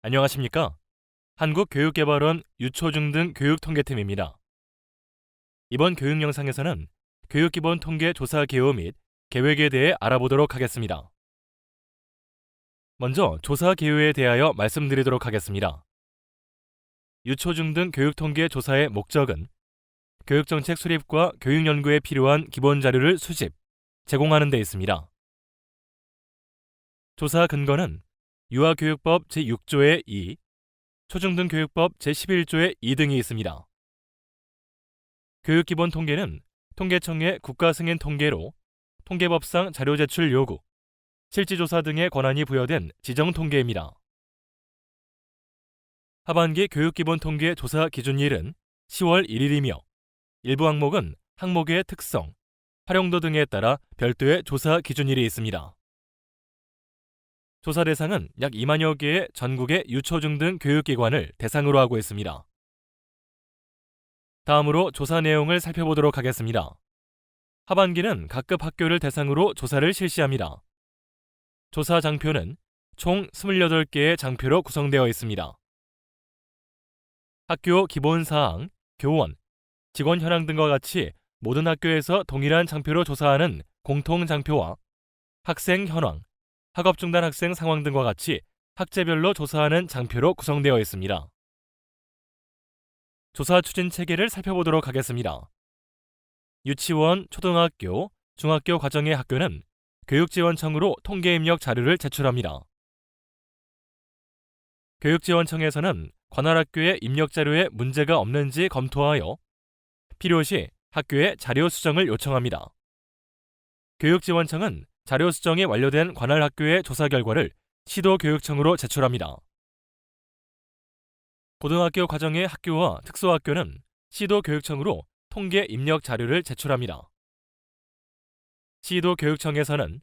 안녕하십니까? 한국교육개발원 유초중등 교육통계팀입니다. 이번 교육 영상에서는 교육기본통계 조사 개요 및 계획에 대해 알아보도록 하겠습니다. 먼저 조사 개요에 대하여 말씀드리도록 하겠습니다. 유초중등 교육통계 조사의 목적은 교육정책 수립과 교육연구에 필요한 기본 자료를 수집, 제공하는 데 있습니다. 조사 근거는 유아교육법 제6조의 2, 초중등교육법 제11조의 2 등이 있습니다. 교육기본통계는 통계청의 국가승인 통계로 통계법상 자료 제출 요구, 실지조사 등의 권한이 부여된 지정통계입니다. 하반기 교육기본통계 조사 기준일은 10월 1일이며 일부 항목은 항목의 특성, 활용도 등에 따라 별도의 조사 기준일이 있습니다. 조사 대상은 약 2만여 개의 전국의 유초중등 교육기관을 대상으로 하고 있습니다. 다음으로 조사 내용을 살펴보도록 하겠습니다. 하반기는 각급 학교를 대상으로 조사를 실시합니다. 조사 장표는 총 28개의 장표로 구성되어 있습니다. 학교 기본사항, 교원, 직원 현황 등과 같이 모든 학교에서 동일한 장표로 조사하는 공통장표와 학생 현황, 학업 중단 학생 상황 등과 같이 학제별로 조사하는 장표로 구성되어 있습니다. 조사 추진 체계를 살펴보도록 하겠습니다. 유치원, 초등학교, 중학교 과정의 학교는 교육지원청으로 통계 입력 자료를 제출합니다. 교육지원청에서는 관할 학교의 입력 자료에 문제가 없는지 검토하여 필요시 학교에 자료 수정을 요청합니다. 교육지원청은 자료 수정이 완료된 관할 학교의 조사 결과를 시도교육청으로 제출합니다. 고등학교 과정의 학교와 특수학교는 시도교육청으로 통계 입력 자료를 제출합니다. 시도교육청에서는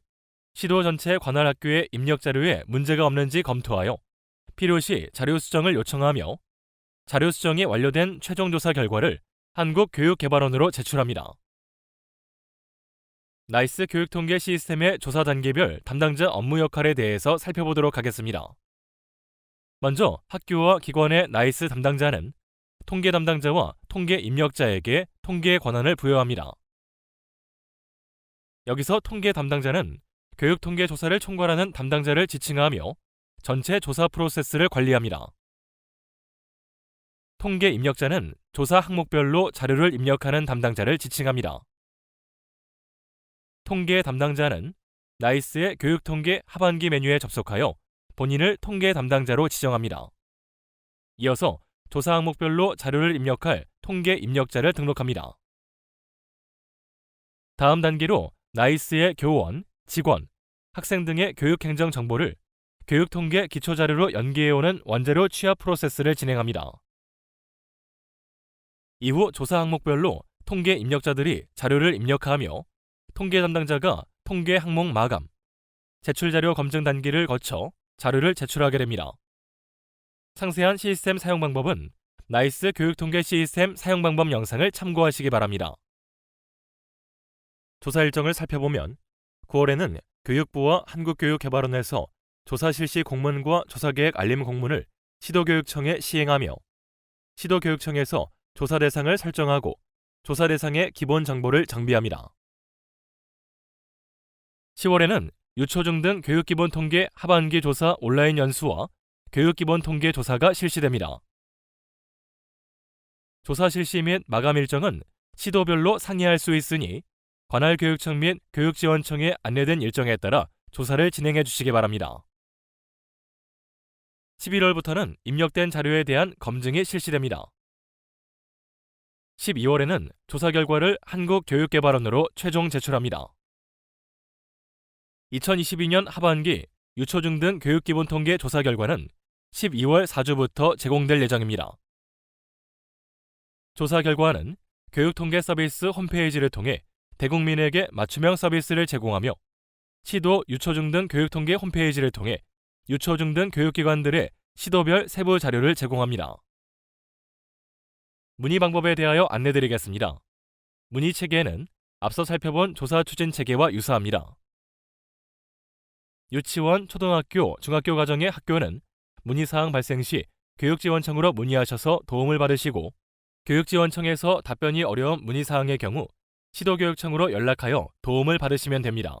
시도 전체 관할 학교의 입력 자료에 문제가 없는지 검토하여 필요시 자료 수정을 요청하며 자료 수정이 완료된 최종 조사 결과를 한국교육개발원으로 제출합니다. 나이스 교육통계 시스템의 조사 단계별 담당자 업무 역할에 대해서 살펴보도록 하겠습니다. 먼저 학교와 기관의 나이스 담당자는 통계 담당자와 통계 입력자에게 통계의 권한을 부여합니다. 여기서 통계 담당자는 교육통계 조사를 총괄하는 담당자를 지칭하며 전체 조사 프로세스를 관리합니다. 통계 입력자는 조사 항목별로 자료를 입력하는 담당자를 지칭합니다. 통계 담당자는 나이스의 교육통계 하반기 메뉴에 접속하여 본인을 통계 담당자로 지정합니다. 이어서 조사 항목별로 자료를 입력할 통계 입력자를 등록합니다. 다음 단계로 나이스의 교원, 직원, 학생 등의 교육행정 정보를 교육통계 기초자료로 연계해오는 원자료 취합 프로세스를 진행합니다. 이후 조사 항목별로 통계 입력자들이 자료를 입력하며 통계 담당자가 통계 항목 마감, 제출 자료 검증 단계를 거쳐 자료를 제출하게 됩니다. 상세한 시스템 사용 방법은 나이스 교육통계 시스템 사용 방법 영상을 참고하시기 바랍니다. 조사 일정을 살펴보면 9월에는 교육부와 한국교육개발원에서 조사 실시 공문과 조사계획 알림 공문을 시도교육청에 시행하며 시도교육청에서 조사 대상을 설정하고 조사 대상의 기본 정보를 정비합니다. 10월에는 유초중등 교육기본통계 하반기 조사 온라인 연수와 교육기본통계 조사가 실시됩니다. 조사 실시 및 마감 일정은 시도별로 상의할 수 있으니 관할 교육청 및 교육지원청에 안내된 일정에 따라 조사를 진행해 주시기 바랍니다. 11월부터는 입력된 자료에 대한 검증이 실시됩니다. 12월에는 조사 결과를 한국교육개발원으로 최종 제출합니다. 2022년 하반기 유초중등 교육기본통계 조사 결과는 12월 4주부터 제공될 예정입니다. 조사 결과는 교육통계 서비스 홈페이지를 통해 대국민에게 맞춤형 서비스를 제공하며 시도 유초중등 교육통계 홈페이지를 통해 유초중등 교육기관들의 시도별 세부 자료를 제공합니다. 문의 방법에 대하여 안내드리겠습니다. 문의 체계는 앞서 살펴본 조사 추진 체계와 유사합니다. 유치원, 초등학교, 중학교 과정의 학교는 문의사항 발생 시 교육지원청으로 문의하셔서 도움을 받으시고, 교육지원청에서 답변이 어려운 문의사항의 경우 시도교육청으로 연락하여 도움을 받으시면 됩니다.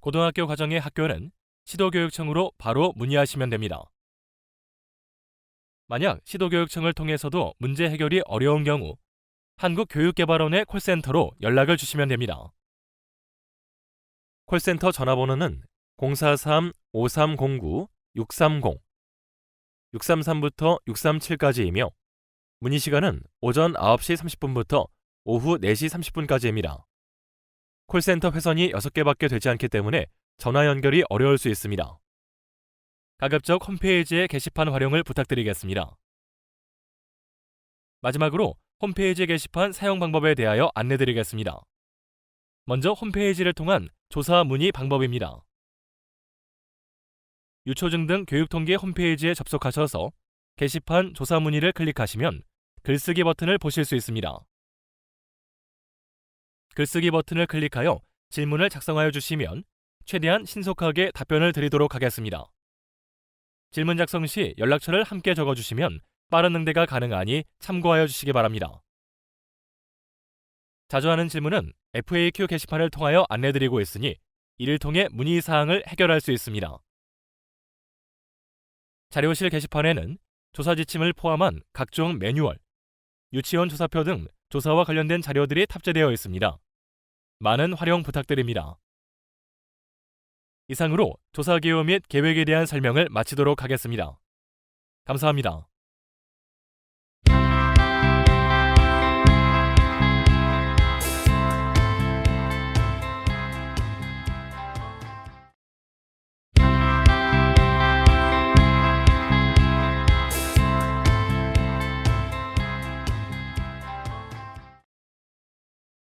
고등학교 과정의 학교는 시도교육청으로 바로 문의하시면 됩니다. 만약 시도교육청을 통해서도 문제 해결이 어려운 경우 한국교육개발원의 콜센터로 연락을 주시면 됩니다. 콜센터 전화번호는 043-5309-630, 633부터 637까지이며 문의시간은 오전 9시 30분부터 오후 4시 30분까지입니다. 콜센터 회선이 6개밖에 되지 않기 때문에 전화 연결이 어려울 수 있습니다. 가급적 홈페이지의 게시판 활용을 부탁드리겠습니다. 마지막으로 홈페이지 게시판 사용 방법에 대하여 안내드리겠습니다. 먼저 홈페이지를 통한 조사 문의 방법입니다. 유초중 등 교육통계 홈페이지에 접속하셔서 게시판 조사 문의를 클릭하시면 글쓰기 버튼을 보실 수 있습니다. 글쓰기 버튼을 클릭하여 질문을 작성하여 주시면 최대한 신속하게 답변을 드리도록 하겠습니다. 질문 작성 시 연락처를 함께 적어주시면 빠른 응대가 가능하니 참고하여 주시기 바랍니다. 자주 하는 질문은 FAQ 게시판을 통하여 안내드리고 있으니 이를 통해 문의사항을 해결할 수 있습니다. 자료실 게시판에는 조사 지침을 포함한 각종 매뉴얼, 유치원 조사표 등 조사와 관련된 자료들이 탑재되어 있습니다. 많은 활용 부탁드립니다. 이상으로 조사 기호 및 계획에 대한 설명을 마치도록 하겠습니다. 감사합니다.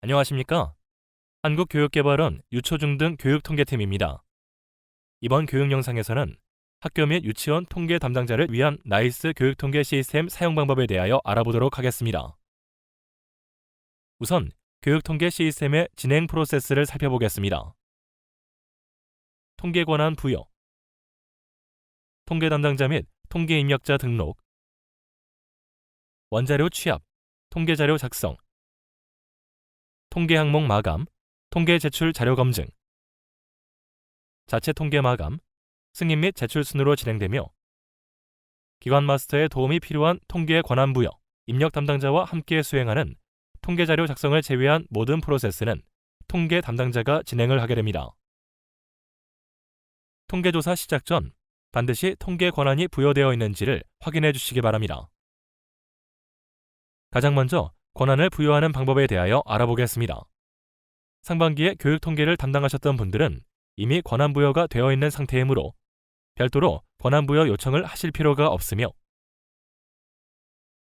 안녕하십니까? 한국교육개발원 유초중등 교육통계팀입니다. 이번 교육 영상에서는 학교 및 유치원 통계 담당자를 위한 나이스 교육통계 시스템 사용 방법에 대하여 알아보도록 하겠습니다. 우선 교육통계 시스템의 진행 프로세스를 살펴보겠습니다. 통계 권한 부여, 통계 담당자 및 통계 입력자 등록, 원자료 취합, 통계자료 작성, 통계 항목 마감, 통계 제출 자료 검증, 자체 통계 마감, 승인 및 제출 순으로 진행되며 기관 마스터의 도움이 필요한 통계 권한 부여, 입력 담당자와 함께 수행하는 통계 자료 작성을 제외한 모든 프로세스는 통계 담당자가 진행을 하게 됩니다. 통계조사 시작 전 반드시 통계 권한이 부여되어 있는지를 확인해 주시기 바랍니다. 가장 먼저 권한을 부여하는 방법에 대하여 알아보겠습니다. 상반기에 교육통계를 담당하셨던 분들은 이미 권한 부여가 되어 있는 상태이므로 별도로 권한 부여 요청을 하실 필요가 없으며,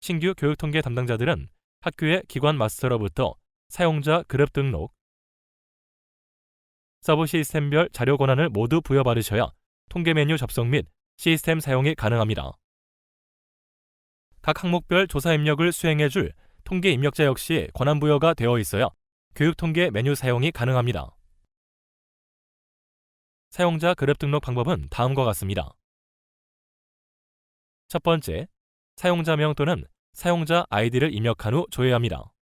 신규 교육통계 담당자들은 학교의 기관 마스터로부터 사용자 그룹 등록, 서브 시스템별 자료 권한을 모두 부여받으셔야 통계 메뉴 접속 및 시스템 사용이 가능합니다. 각 항목별 조사 입력을 수행해줄 통계 입력자 역시 권한 부여가 되어 있어야 교육통계 메뉴 사용이 가능합니다. 사용자 그룹 등록 방법은 다음과 같습니다. 첫 번째, 사용자명 또는 사용자 아이디를 입력한 후 조회합니다.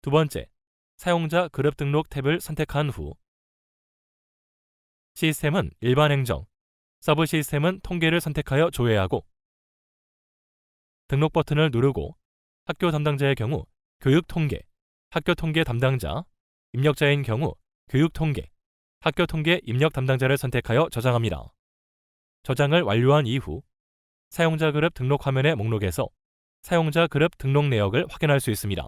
두 번째, 사용자 그룹 등록 탭을 선택한 후 시스템은 일반 행정, 서브 시스템은 통계를 선택하여 조회하고 등록 버튼을 누르고 학교 담당자의 경우 교육통계, 학교통계 담당자, 입력자인 경우 교육통계, 학교통계 입력 담당자를 선택하여 저장합니다. 저장을 완료한 이후 사용자 그룹 등록 화면의 목록에서 사용자 그룹 등록 내역을 확인할 수 있습니다.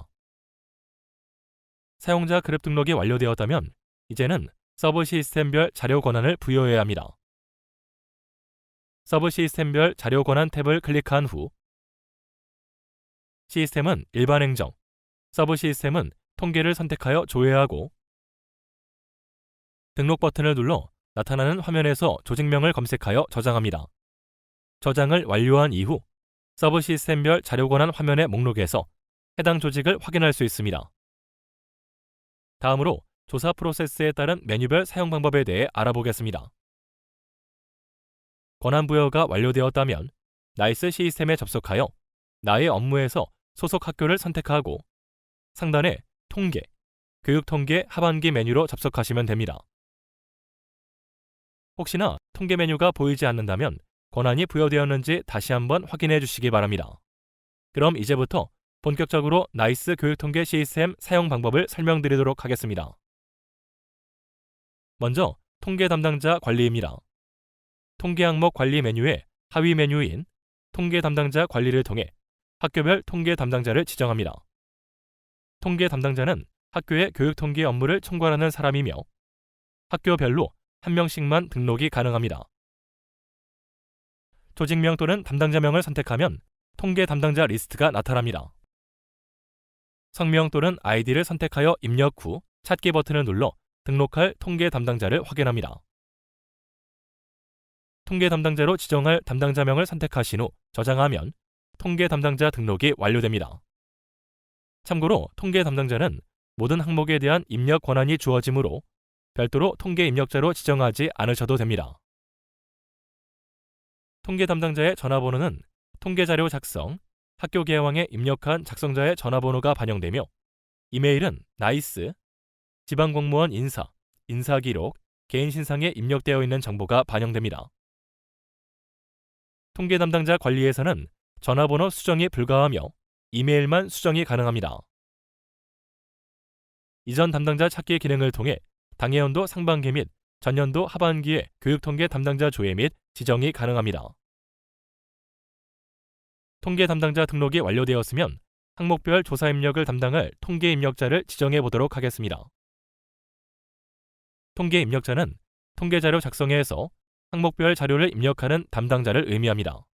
사용자 그룹 등록이 완료되었다면 이제는 서브 시스템별 자료 권한을 부여해야 합니다. 서브 시스템별 자료 권한 탭을 클릭한 후 시스템은 일반 행정, 서브 시스템은 통계를 선택하여 조회하고 등록 버튼을 눌러 나타나는 화면에서 조직명을 검색하여 저장합니다. 저장을 완료한 이후 서브 시스템별 자료 권한 화면의 목록에서 해당 조직을 확인할 수 있습니다. 다음으로 조사 프로세스에 따른 메뉴별 사용 방법에 대해 알아보겠습니다. 권한 부여가 완료되었다면 나이스 시스템에 접속하여 나의 업무에서 소속 학교를 선택하고 상단에 통계, 교육통계 하반기 메뉴로 접속하시면 됩니다. 혹시나 통계 메뉴가 보이지 않는다면 권한이 부여되었는지 다시 한번 확인해 주시기 바랍니다. 그럼 이제부터 본격적으로 나이스 교육통계 시스템 사용 방법을 설명드리도록 하겠습니다. 먼저 통계 담당자 관리입니다. 통계 항목 관리 메뉴의 하위 메뉴인 통계 담당자 관리를 통해 학교별 통계 담당자를 지정합니다. 통계 담당자는 학교의 교육통계 업무를 총괄하는 사람이며 학교별로 한 명씩만 등록이 가능합니다. 조직명 또는 담당자명을 선택하면 통계 담당자 리스트가 나타납니다. 성명 또는 아이디를 선택하여 입력 후 찾기 버튼을 눌러 등록할 통계 담당자를 확인합니다. 통계 담당자로 지정할 담당자명을 선택하신 후 저장하면 통계 담당자 등록이 완료됩니다. 참고로 통계 담당자는 모든 항목에 대한 입력 권한이 주어지므로 별도로 통계 입력자로 지정하지 않으셔도 됩니다. 통계 담당자의 전화번호는 통계자료 작성, 학교 개화에 입력한 작성자의 전화번호가 반영되며 이메일은 나이스, 지방공무원 인사기록, 개인신상에 입력되어 있는 정보가 반영됩니다. 통계 담당자 관리에서는 전화번호 수정이 불가하며 이메일만 수정이 가능합니다. 이전 담당자 찾기 기능을 통해 당해연도 상반기 및 전년도 하반기에 교육통계 담당자 조회 및 지정이 가능합니다. 통계 담당자 등록이 완료되었으면 항목별 조사 입력을 담당할 통계 입력자를 지정해 보도록 하겠습니다. 통계 입력자는 통계자료 작성에서 항목별 자료를 입력하는 담당자를 의미합니다.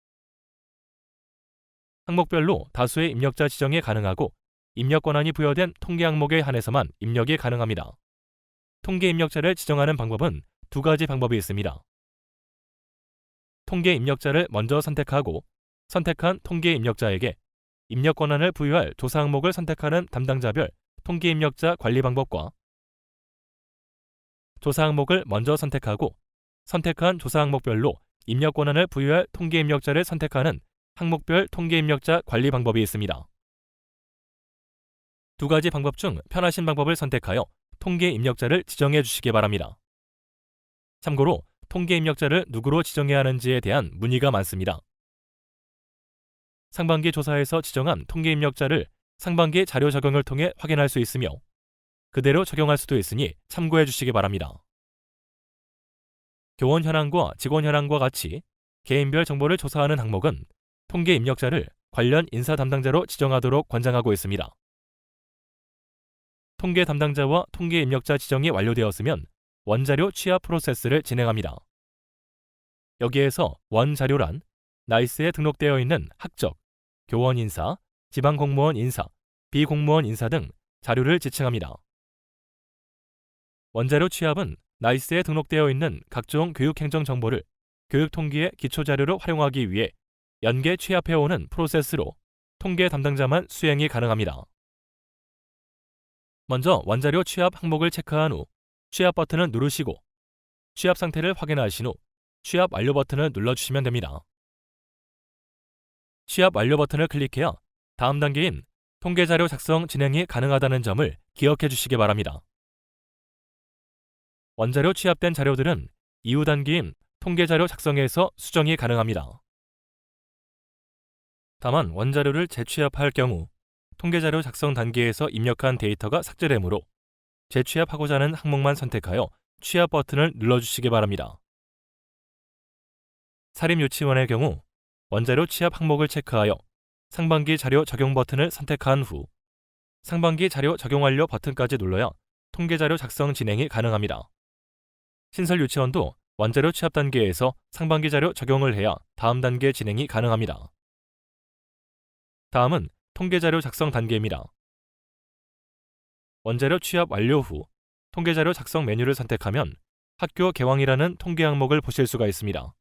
항목별로 다수의 입력자 지정이 가능하고 입력 권한이 부여된 통계 항목에 한해서만 입력이 가능합니다. 통계 입력자를 지정하는 방법은 두 가지 방법이 있습니다. 통계 입력자를 먼저 선택하고 선택한 통계 입력자에게 입력 권한을 부여할 조사 항목을 선택하는 담당자별 통계 입력자 관리 방법과 조사 항목을 먼저 선택하고 선택한 조사 항목별로 입력 권한을 부여할 통계 입력자를 선택하는 항목별 통계 입력자 관리 방법이 있습니다. 두 가지 방법 중 편하신 방법을 선택하여 통계 입력자를 지정해 주시기 바랍니다. 참고로 통계 입력자를 누구로 지정해야 하는지에 대한 문의가 많습니다. 상반기 조사에서 지정한 통계 입력자를 상반기 자료 적용을 통해 확인할 수 있으며 그대로 적용할 수도 있으니 참고해 주시기 바랍니다. 교원 현황과 직원 현황과 같이 개인별 정보를 조사하는 항목은 통계 입력자를 관련 인사 담당자로 지정하도록 권장하고 있습니다. 통계 담당자와 통계 입력자 지정이 완료되었으면 원자료 취합 프로세스를 진행합니다. 여기에서 원자료란 나이스에 등록되어 있는 학적, 교원 인사, 지방공무원 인사, 비공무원 인사 등 자료를 지칭합니다. 원자료 취합은 나이스에 등록되어 있는 각종 교육행정 정보를 교육통계의 기초자료로 활용하기 위해 연계 취합해오는 프로세스로 통계 담당자만 수행이 가능합니다. 먼저 원자료 취합 항목을 체크한 후 취합 버튼을 누르시고 취합 상태를 확인하신 후 취합 완료 버튼을 눌러주시면 됩니다. 취합 완료 버튼을 클릭해야 다음 단계인 통계자료 작성 진행이 가능하다는 점을 기억해 주시기 바랍니다. 원자료 취합된 자료들은 이후 단계인 통계자료 작성에서 수정이 가능합니다. 다만 원자료를 재취합할 경우 통계자료 작성 단계에서 입력한 데이터가 삭제되므로 재취합하고자 하는 항목만 선택하여 취합 버튼을 눌러주시기 바랍니다. 사립유치원의 경우 원자료 취합 항목을 체크하여 상반기 자료 적용 버튼을 선택한 후 상반기 자료 적용 완료 버튼까지 눌러야 통계자료 작성 진행이 가능합니다. 신설유치원도 원자료 취합 단계에서 상반기 자료 적용을 해야 다음 단계 진행이 가능합니다. 다음은 통계자료 작성 단계입니다. 원자료 취합 완료 후 통계자료 작성 메뉴를 선택하면 학교 개황이라는 통계 항목을 보실 수가 있습니다.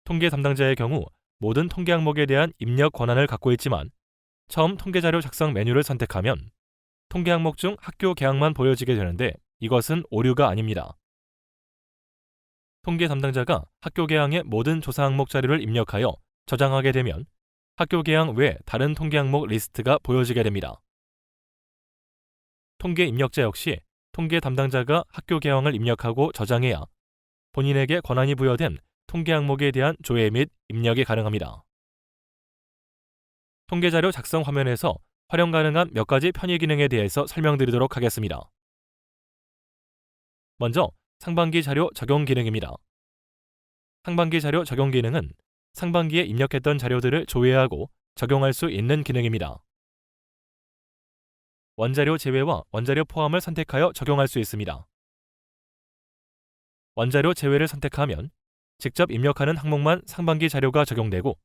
통계 담당자의 경우 모든 통계 항목에 대한 입력 권한을 갖고 있지만 처음 통계자료 작성 메뉴를 선택하면 통계 항목 중 학교 개황만 보여지게 되는데 이것은 오류가 아닙니다. 통계 담당자가 학교 개항의 모든 조사 항목 자료를 입력하여 저장하게 되면 학교 개항 외 다른 통계 항목 리스트가 보여지게 됩니다. 통계 입력자 역시 통계 담당자가 학교 개항을 입력하고 저장해야 본인에게 권한이 부여된 통계 항목에 대한 조회 및 입력이 가능합니다. 통계자료 작성 화면에서 활용 가능한 몇 가지 편의 기능에 대해서 설명드리도록 하겠습니다. 먼저 상반기 자료 적용 기능입니다. 상반기 자료 적용 기능은 상반기에 입력했던 자료들을 조회하고 적용할 수 있는 기능입니다. 원자료 제외와 원자료 포함을 선택하여 적용할 수 있습니다. 원자료 제외를 선택하면 직접 입력하는 항목만 상반기 자료가 적용되고,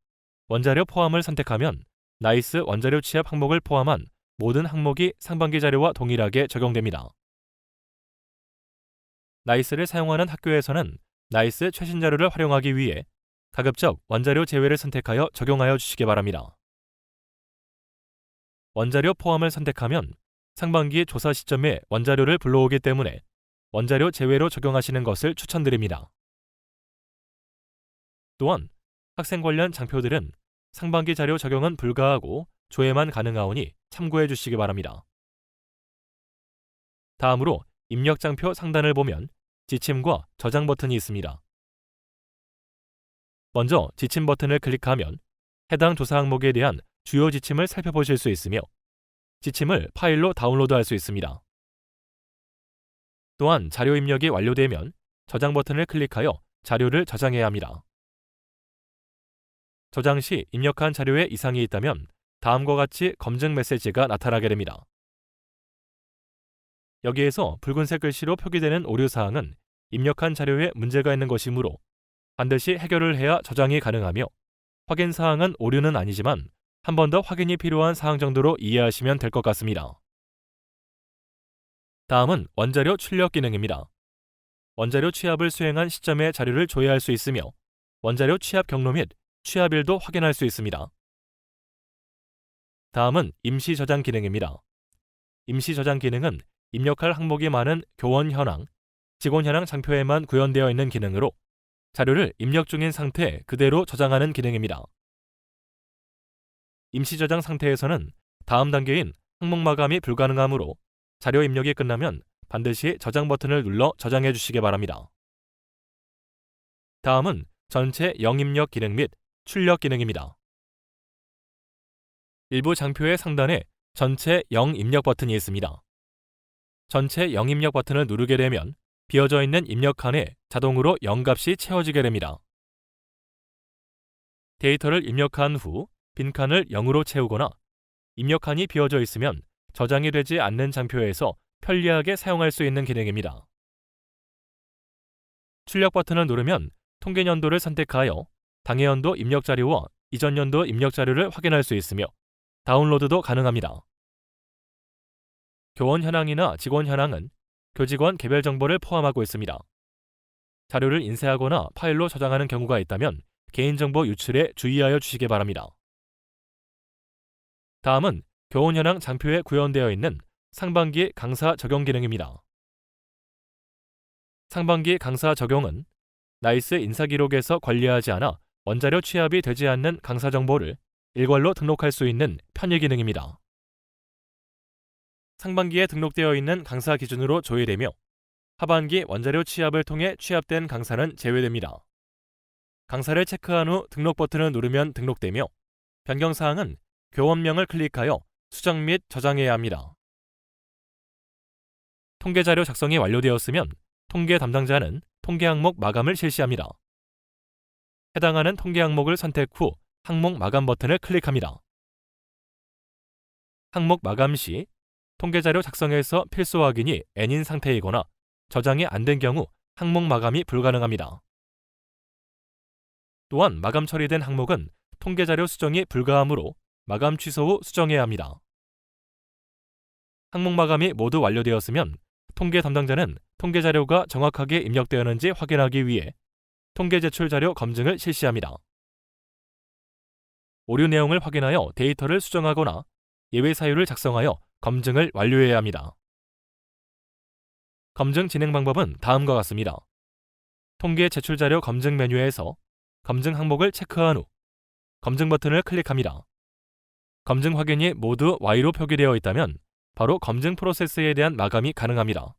원자료 포함을 선택하면 나이스 원자료 취합 항목을 포함한 모든 항목이 상반기 자료와 동일하게 적용됩니다. 나이스를 사용하는 학교에서는 나이스 최신 자료를 활용하기 위해 가급적 원자료 제외를 선택하여 적용하여 주시기 바랍니다. 원자료 포함을 선택하면 상반기 조사 시점에 원자료를 불러오기 때문에 원자료 제외로 적용하시는 것을 추천드립니다. 또한 학생 관련 장표들은 상반기 자료 적용은 불가하고 조회만 가능하오니 참고해 주시기 바랍니다. 다음으로 입력 장표 상단을 보면 지침과 저장 버튼이 있습니다. 먼저 지침 버튼을 클릭하면 해당 조사 항목에 대한 주요 지침을 살펴보실 수 있으며 지침을 파일로 다운로드할 수 있습니다. 또한 자료 입력이 완료되면 저장 버튼을 클릭하여 자료를 저장해야 합니다. 저장 시 입력한 자료에 이상이 있다면 다음과 같이 검증 메시지가 나타나게 됩니다. 여기에서 붉은색 글씨로 표기되는 오류사항은 입력한 자료에 문제가 있는 것이므로 반드시 해결을 해야 저장이 가능하며, 확인사항은 오류는 아니지만 한 번 더 확인이 필요한 사항 정도로 이해하시면 될 것 같습니다. 다음은 원자료 출력 기능입니다. 원자료 취합을 수행한 시점에 자료를 조회할 수 있으며 원자료 취합 경로 및 취합일도 확인할 수 있습니다. 다음은 임시 저장 기능입니다. 임시 저장 기능은 입력할 항목이 많은 교원 현황, 직원 현황 장표에만 구현되어 있는 기능으로 자료를 입력 중인 상태 그대로 저장하는 기능입니다. 임시 저장 상태에서는 다음 단계인 항목 마감이 불가능하므로 자료 입력이 끝나면 반드시 저장 버튼을 눌러 저장해 주시기 바랍니다. 다음은 전체 영입력 기능 및 출력 기능입니다. 일부 장표의 상단에 전체 영입력 버튼이 있습니다. 전체 영입력 버튼을 누르게 되면 비어져 있는 입력 칸에 자동으로 0값이 채워지게 됩니다. 데이터를 입력한 후 빈칸을 0으로 채우거나 입력칸이 비어져 있으면 저장이 되지 않는 장표에서 편리하게 사용할 수 있는 기능입니다. 출력 버튼을 누르면 통계연도를 선택하여 당해연도 입력 자료와 이전 연도 입력 자료를 확인할 수 있으며 다운로드도 가능합니다. 교원 현황이나 직원 현황은 교직원 개별 정보를 포함하고 있습니다. 자료를 인쇄하거나 파일로 저장하는 경우가 있다면 개인정보 유출에 주의하여 주시기 바랍니다. 다음은 교원 현황 장표에 구현되어 있는 상반기 강사 적용 기능입니다. 상반기 강사 적용은 나이스 인사기록에서 관리하지 않아 원자료 취합이 되지 않는 강사 정보를 일괄로 등록할 수 있는 편의 기능입니다. 상반기에 등록되어 있는 강사 기준으로 조회되며 하반기 원자료 취합을 통해 취합된 강사는 제외됩니다. 강사를 체크한 후 등록 버튼을 누르면 등록되며 변경사항은 교원명을 클릭하여 수정 및 저장해야 합니다. 통계자료 작성이 완료되었으면 통계 담당자는 통계 항목 마감을 실시합니다. 해당하는 통계 항목을 선택 후 항목 마감 버튼을 클릭합니다. 항목 마감 시 통계자료 작성에서 필수 확인이 N인 상태이거나 저장이 안 된 경우 항목 마감이 불가능합니다. 또한 마감 처리된 항목은 통계자료 수정이 불가하므로 마감 취소 후 수정해야 합니다. 항목 마감이 모두 완료되었으면 통계 담당자는 통계자료가 정확하게 입력되었는지 확인하기 위해 통계 제출 자료 검증을 실시합니다. 오류 내용을 확인하여 데이터를 수정하거나 예외 사유를 작성하여 검증을 완료해야 합니다. 검증 진행 방법은 다음과 같습니다. 통계 제출 자료 검증 메뉴에서 검증 항목을 체크한 후 검증 버튼을 클릭합니다. 검증 확인이 모두 Y로 표기되어 있다면 바로 검증 프로세스에 대한 마감이 가능합니다.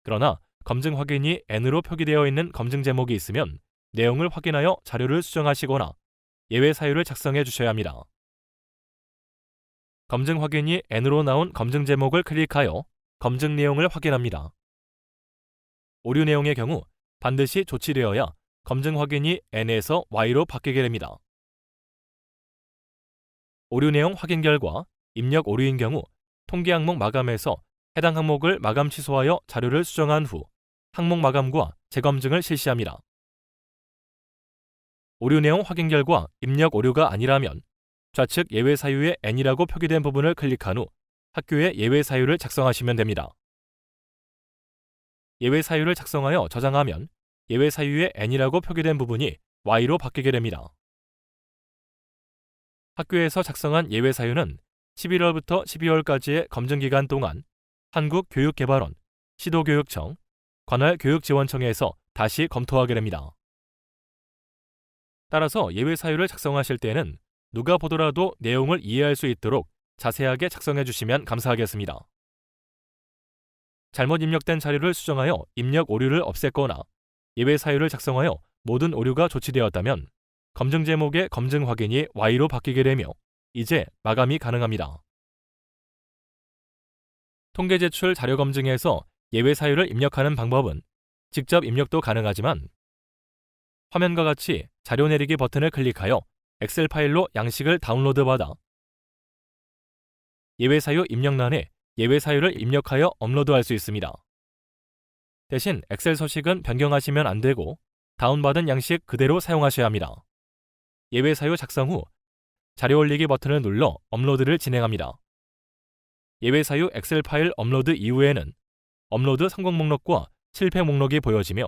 그러나 검증 확인이 N으로 표기되어 있는 검증 제목이 있으면 내용을 확인하여 자료를 수정하시거나 예외 사유를 작성해 주셔야 합니다. 검증 확인이 N으로 나온 검증 제목을 클릭하여 검증 내용을 확인합니다. 오류 내용의 경우 반드시 조치되어야 검증 확인이 N에서 Y로 바뀌게 됩니다. 오류 내용 확인 결과 입력 오류인 경우 통계 항목 마감에서 해당 항목을 마감 취소하여 자료를 수정한 후 항목 마감과 재검증을 실시합니다. 오류 내용 확인 결과 입력 오류가 아니라면 좌측 예외 사유에 N이라고 표기된 부분을 클릭한 후 학교의 예외 사유를 작성하시면 됩니다. 예외 사유를 작성하여 저장하면 예외 사유에 N이라고 표기된 부분이 Y로 바뀌게 됩니다. 학교에서 작성한 예외 사유는 11월부터 12월까지의 검증 기간 동안 한국교육개발원, 시도교육청, 관할 교육지원청에서 다시 검토하게 됩니다. 따라서 예외 사유를 작성하실 때는 누가 보더라도 내용을 이해할 수 있도록 자세하게 작성해 주시면 감사하겠습니다. 잘못 입력된 자료를 수정하여 입력 오류를 없앴거나 예외 사유를 작성하여 모든 오류가 조치되었다면 검증 제목의 검증 확인이 Y로 바뀌게 되며 이제 마감이 가능합니다. 통계 제출 자료 검증에서 예외 사유를 입력하는 방법은 직접 입력도 가능하지만 화면과 같이 자료 내리기 버튼을 클릭하여 엑셀 파일로 양식을 다운로드받아 예외 사유 입력란에 예외 사유를 입력하여 업로드할 수 있습니다. 대신 엑셀 서식은 변경하시면 안 되고 다운받은 양식 그대로 사용하셔야 합니다. 예외 사유 작성 후 자료 올리기 버튼을 눌러 업로드를 진행합니다. 예외 사유 엑셀 파일 업로드 이후에는 업로드 성공 목록과 실패 목록이 보여지며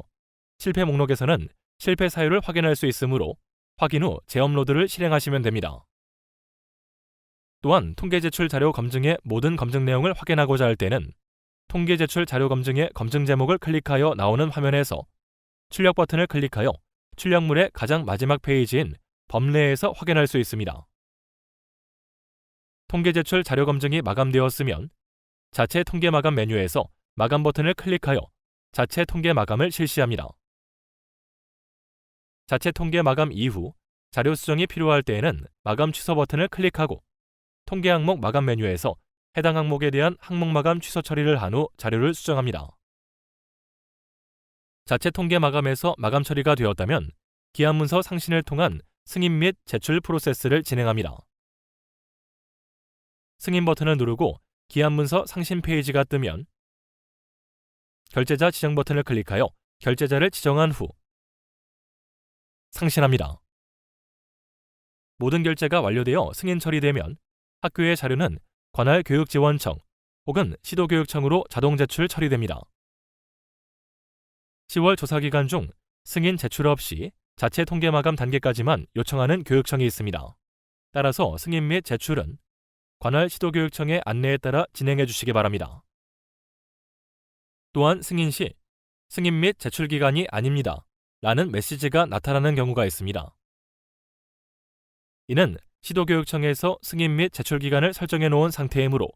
실패 목록에서는 실패 사유를 확인할 수 있으므로 확인 후 재업로드를 실행하시면 됩니다. 또한 통계 제출 자료 검증의 모든 검증 내용을 확인하고자 할 때는 통계 제출 자료 검증의 검증 제목을 클릭하여 나오는 화면에서 출력 버튼을 클릭하여 출력물의 가장 마지막 페이지인 범례에서 확인할 수 있습니다. 통계 제출 자료 검증이 마감되었으면 자체 통계 마감 메뉴에서 마감 버튼을 클릭하여 자체 통계 마감을 실시합니다. 자체 통계 마감 이후 자료 수정이 필요할 때에는 마감 취소 버튼을 클릭하고 통계 항목 마감 메뉴에서 해당 항목에 대한 항목 마감 취소 처리를 한 후 자료를 수정합니다. 자체 통계 마감에서 마감 처리가 되었다면 기한 문서 상신을 통한 승인 및 제출 프로세스를 진행합니다. 승인 버튼을 누르고 기한 문서 상신 페이지가 뜨면 결제자 지정 버튼을 클릭하여 결제자를 지정한 후 상신합니다. 모든 결제가 완료되어 승인 처리되면 학교의 자료는 관할 교육지원청 혹은 시도교육청으로 자동 제출 처리됩니다. 10월 조사 기간 중 승인 제출 없이 자체 통계 마감 단계까지만 요청하는 교육청이 있습니다. 따라서 승인 및 제출은 관할 시도교육청의 안내에 따라 진행해 주시기 바랍니다. 또한 승인 시 승인 및 제출 기간이 아닙니다. 라는 메시지가 나타나는 경우가 있습니다. 이는 시도교육청에서 승인 및 제출 기간을 설정해 놓은 상태이므로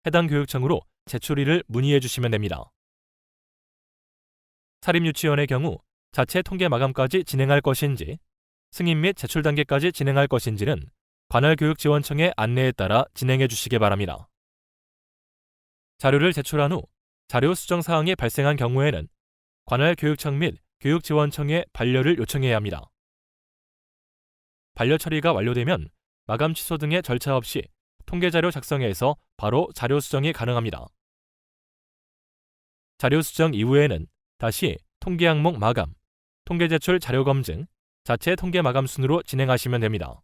해당 교육청으로 제출일을 문의해 주시면 됩니다. 사립유치원의 경우 자체 통계 마감까지 진행할 것인지 승인 및 제출 단계까지 진행할 것인지는 관할 교육지원청의 안내에 따라 진행해 주시기 바랍니다. 자료를 제출한 후 자료 수정 사항이 발생한 경우에는 관할 교육청 및 교육지원청에 반려를 요청해야 합니다. 반려 처리가 완료되면 마감 취소 등의 절차 없이 통계자료 작성에서 바로 자료 수정이 가능합니다. 자료 수정 이후에는 다시 통계 항목 마감, 통계 제출 자료 검증, 자체 통계 마감 순으로 진행하시면 됩니다.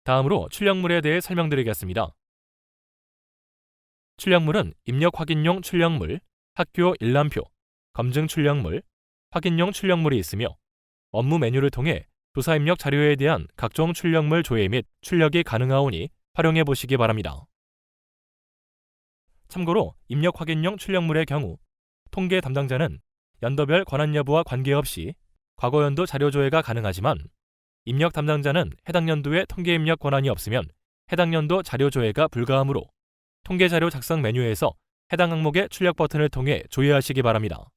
다음으로 출력물에 대해 설명드리겠습니다. 출력물은 입력 확인용 출력물, 학교 일람표, 검증 출력물, 확인용 출력물이 있으며 업무 메뉴를 통해 조사 입력 자료에 대한 각종 출력물 조회 및 출력이 가능하오니 활용해 보시기 바랍니다. 참고로 입력 확인용 출력물의 경우 통계 담당자는 연도별 권한 여부와 관계없이 과거 연도 자료 조회가 가능하지만 입력 담당자는 해당 연도에 통계 입력 권한이 없으면 해당 연도 자료 조회가 불가하므로 통계 자료 작성 메뉴에서 해당 항목의 출력 버튼을 통해 조회하시기 바랍니다.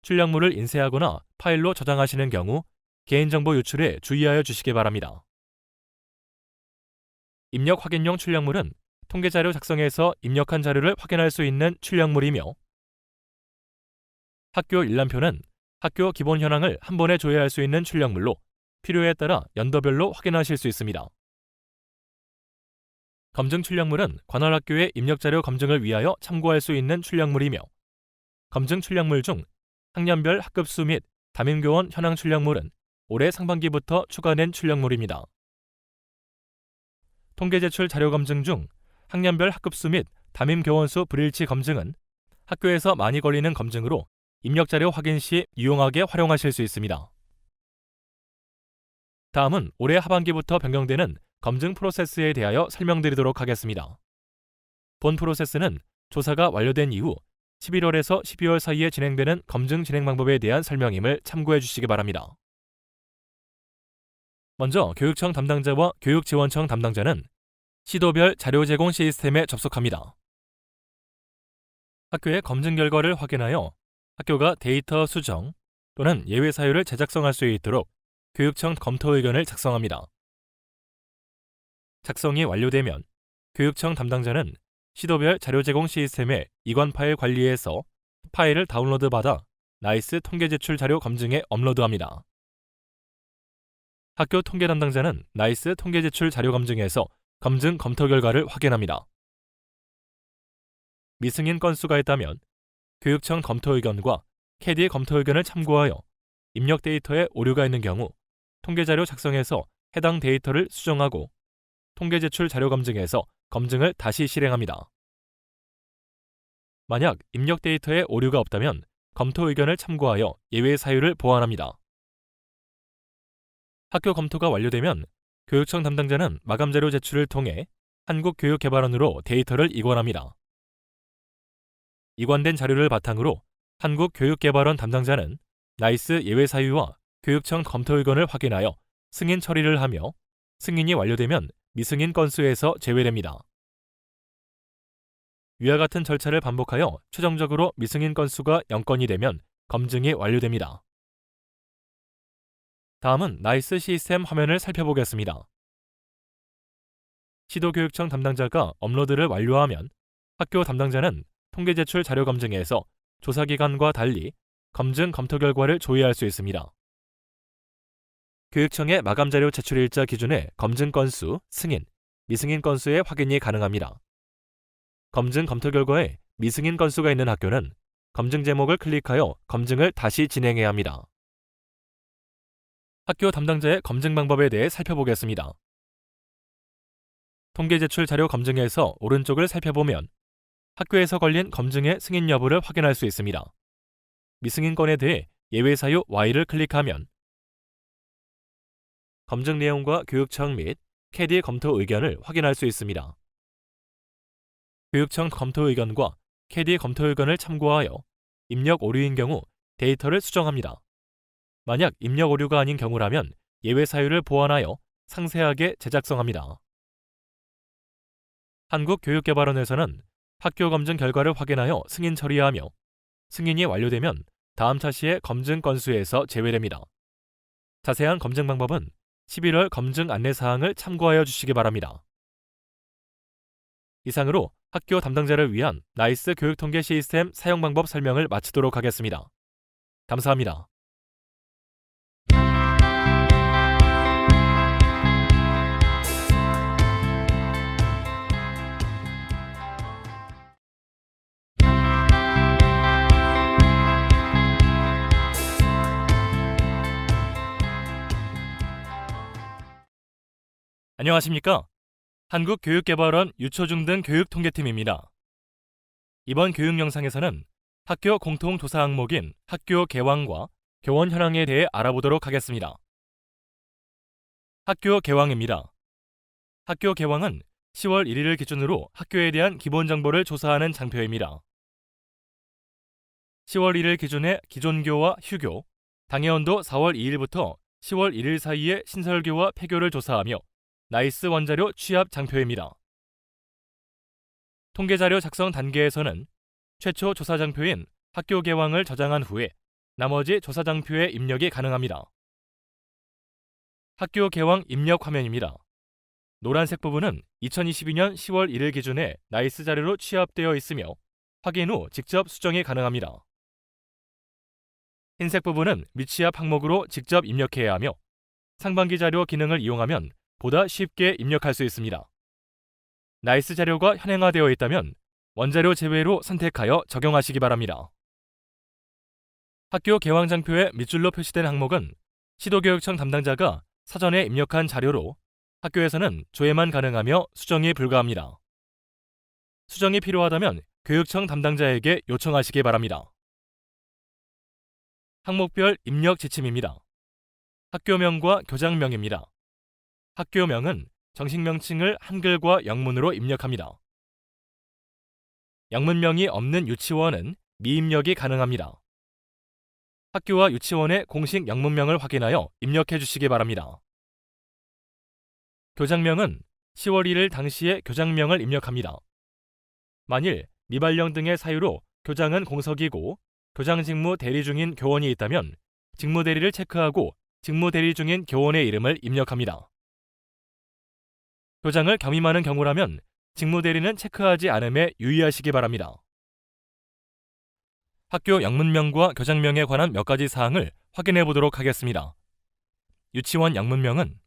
출력물을 인쇄하거나 파일로 저장하시는 경우 개인정보 유출에 주의하여 주시기 바랍니다. 입력 확인용 출력물은 통계자료 작성에서 입력한 자료를 확인할 수 있는 출력물이며 학교 일람표는 학교 기본 현황을 한 번에 조회할 수 있는 출력물로 필요에 따라 연도별로 확인하실 수 있습니다. 검증 출력물은 관할 학교의 입력자료 검증을 위하여 참고할 수 있는 출력물이며 검증 출력물 중 학년별 학급수 및 담임교원 현황 출력물은 올해 상반기부터 추가된 출력물입니다. 통계 제출 자료 검증 중 학년별 학급수 및 담임교원수 불일치 검증은 학교에서 많이 걸리는 검증으로 입력자료 확인 시 유용하게 활용하실 수 있습니다. 다음은 올해 하반기부터 변경되는 검증 프로세스에 대하여 설명드리도록 하겠습니다. 본 프로세스는 조사가 완료된 이후 11월에서 12월 사이에 진행되는 검증 진행 방법에 대한 설명임을 참고해 주시기 바랍니다. 먼저 교육청 담당자와 교육지원청 담당자는 시도별 자료 제공 시스템에 접속합니다. 학교의 검증 결과를 확인하여 학교가 데이터 수정 또는 예외 사유를 재작성할 수 있도록 교육청 검토 의견을 작성합니다. 작성이 완료되면 교육청 담당자는 시도별 자료 제공 시스템의 이관 파일 관리에서 파일을 다운로드 받아 나이스 통계 제출 자료 검증에 업로드합니다. 학교 통계 담당자는 나이스 통계 제출 자료 검증에서 검증 검토 결과를 확인합니다. 미승인 건수가 있다면 교육청 검토 의견과 캐디 검토 의견을 참고하여 입력 데이터에 오류가 있는 경우 통계 자료 작성에서 해당 데이터를 수정하고 통계 제출 자료 검증에서 검증을 다시 실행합니다. 만약 입력 데이터에 오류가 없다면 검토 의견을 참고하여 예외 사유를 보완합니다. 학교 검토가 완료되면 교육청 담당자는 마감 자료 제출을 통해 한국교육개발원으로 데이터를 이관합니다. 이관된 자료를 바탕으로 한국교육개발원 담당자는 나이스 예외 사유와 교육청 검토 의견을 확인하여 승인 처리를 하며 승인이 완료되면 미승인 건수에서 제외됩니다. 위와 같은 절차를 반복하여 최종적으로 미승인 건수가 0건이 되면 검증이 완료됩니다. 다음은 나이스 시스템 화면을 살펴보겠습니다. 시도교육청 담당자가 업로드를 완료하면 학교 담당자는 통계 제출 자료 검증에서 조사기간과 달리 검증 검토 결과를 조회할 수 있습니다. 교육청의 마감 자료 제출일자 기준의 검증 건수, 승인, 미승인 건수의 확인이 가능합니다. 검증 검토 결과에 미승인 건수가 있는 학교는 검증 제목을 클릭하여 검증을 다시 진행해야 합니다. 학교 담당자의 검증 방법에 대해 살펴보겠습니다. 통계 제출 자료 검증에서 오른쪽을 살펴보면 학교에서 걸린 검증의 승인 여부를 확인할 수 있습니다. 미승인 건에 대해 예외 사유 Y를 클릭하면 검증 내용과 교육청 및 캐디 검토 의견을 확인할 수 있습니다. 교육청 검토 의견과 캐디 검토 의견을 참고하여 입력 오류인 경우 데이터를 수정합니다. 만약 입력 오류가 아닌 경우라면 예외 사유를 보완하여 상세하게 재작성합니다. 한국교육개발원에서는 학교 검증 결과를 확인하여 승인 처리하며 승인이 완료되면 다음 차시의 검증 건수에서 제외됩니다. 자세한 검증 방법은 11월 검증 안내사항을 참고하여 주시기 바랍니다. 이상으로 학교 담당자를 위한 나이스 교육통계 시스템 사용 방법 설명을 마치도록 하겠습니다. 감사합니다. 안녕하십니까? 한국교육개발원 유초중등 교육통계팀입니다. 이번 교육 영상에서는 학교 공통조사 항목인 학교 개황과 교원 현황에 대해 알아보도록 하겠습니다. 학교 개황입니다. 학교 개황은 10월 1일을 기준으로 학교에 대한 기본 정보를 조사하는 장표입니다. 10월 1일 기준의 기존교와 휴교, 당해원도 4월 2일부터 10월 1일 사이의 신설교와 폐교를 조사하며 나이스 원자료 취합 장표입니다. 통계자료 작성 단계에서는 최초 조사 장표인 학교 개황을 저장한 후에 나머지 조사 장표에 입력이 가능합니다. 학교 개황 입력 화면입니다. 노란색 부분은 2022년 10월 1일 기준의 나이스 자료로 취합되어 있으며 확인 후 직접 수정이 가능합니다. 흰색 부분은 미취합 항목으로 직접 입력해야 하며 상반기 자료 기능을 이용하면 보다 쉽게 입력할 수 있습니다. 나이스 자료가 현행화되어 있다면 원자료 제외로 선택하여 적용하시기 바랍니다. 학교 개황장표에 밑줄로 표시된 항목은 시도교육청 담당자가 사전에 입력한 자료로 학교에서는 조회만 가능하며 수정이 불가합니다. 수정이 필요하다면 교육청 담당자에게 요청하시기 바랍니다. 항목별 입력 지침입니다. 학교명과 교장명입니다. 학교명은 정식 명칭을 한글과 영문으로 입력합니다. 영문명이 없는 유치원은 미입력이 가능합니다. 학교와 유치원의 공식 영문명을 확인하여 입력해 주시기 바랍니다. 교장명은 10월 1일 당시의 교장명을 입력합니다. 만일 미발령 등의 사유로 교장은 공석이고 교장 직무 대리 중인 교원이 있다면 직무 대리를 체크하고 직무 대리 중인 교원의 이름을 입력합니다. 교장을 겸임하는 경우라면 직무 대리는 체크하지 않음에 유의하시기 바랍니다. 학교 영문명과 교장명에 관한 몇 가지 사항을 확인해 보도록 하겠습니다. 유치원 영문명은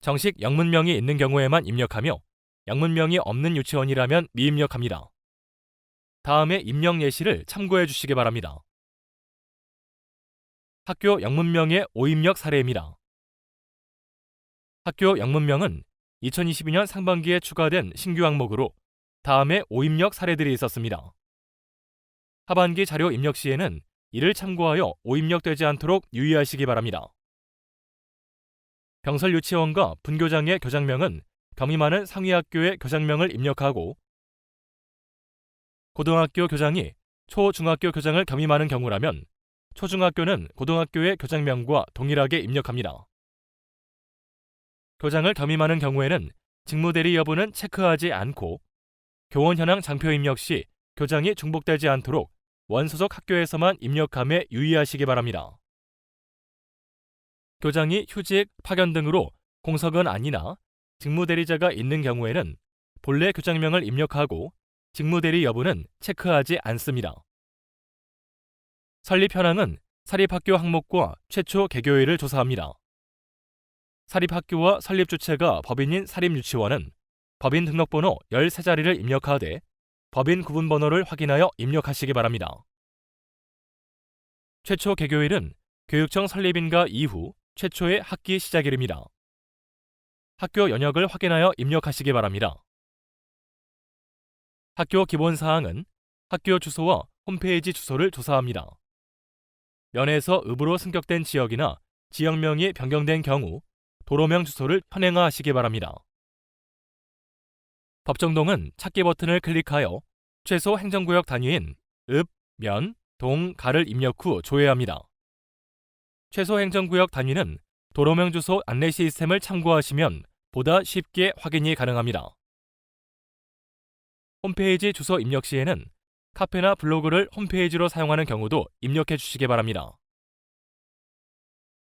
정식 영문명이 있는 경우에만 입력하며 영문명이 없는 유치원이라면 미입력합니다. 다음의 입력 예시를 참고해 주시기 바랍니다. 학교 영문명의 오입력 사례입니다. 학교 영문명은 2022년 상반기에 추가된 신규 항목으로 다음에 오입력 사례들이 있었습니다. 하반기 자료 입력 시에는 이를 참고하여 오입력되지 않도록 유의하시기 바랍니다. 병설 유치원과 분교장의 교장명은 겸임하는 상위학교의 교장명을 입력하고 고등학교 교장이 초중학교 교장을 겸임하는 경우라면 초중학교는 고등학교의 교장명과 동일하게 입력합니다. 교장을 겸임하는 경우에는 직무대리 여부는 체크하지 않고 교원 현황 장표 입력 시 교장이 중복되지 않도록 원소속 학교에서만 입력함에 유의하시기 바랍니다. 교장이 휴직, 파견 등으로 공석은 아니나 직무대리자가 있는 경우에는 본래 교장명을 입력하고 직무대리 여부는 체크하지 않습니다. 설립 현황은 사립학교 항목과 최초 개교일을 조사합니다. 사립학교와 설립 주체가 법인인 사립유치원은 법인 등록번호 13자리를 입력하되 법인 구분번호를 확인하여 입력하시기 바랍니다. 최초 개교일은 교육청 설립인가 이후 최초의 학기 시작일입니다. 학교 연역을 확인하여 입력하시기 바랍니다. 학교 기본사항은 학교 주소와 홈페이지 주소를 조사합니다. 면에서 읍으로 승격된 지역이나 지역명이 변경된 경우 도로명 주소를 현행화하시기 바랍니다. 법정동은 찾기 버튼을 클릭하여 최소 행정구역 단위인 읍, 면, 동, 가를 입력 후 조회합니다. 최소 행정구역 단위는 도로명 주소 안내 시스템을 참고하시면 보다 쉽게 확인이 가능합니다. 홈페이지 주소 입력 시에는 카페나 블로그를 홈페이지로 사용하는 경우도 입력해 주시기 바랍니다.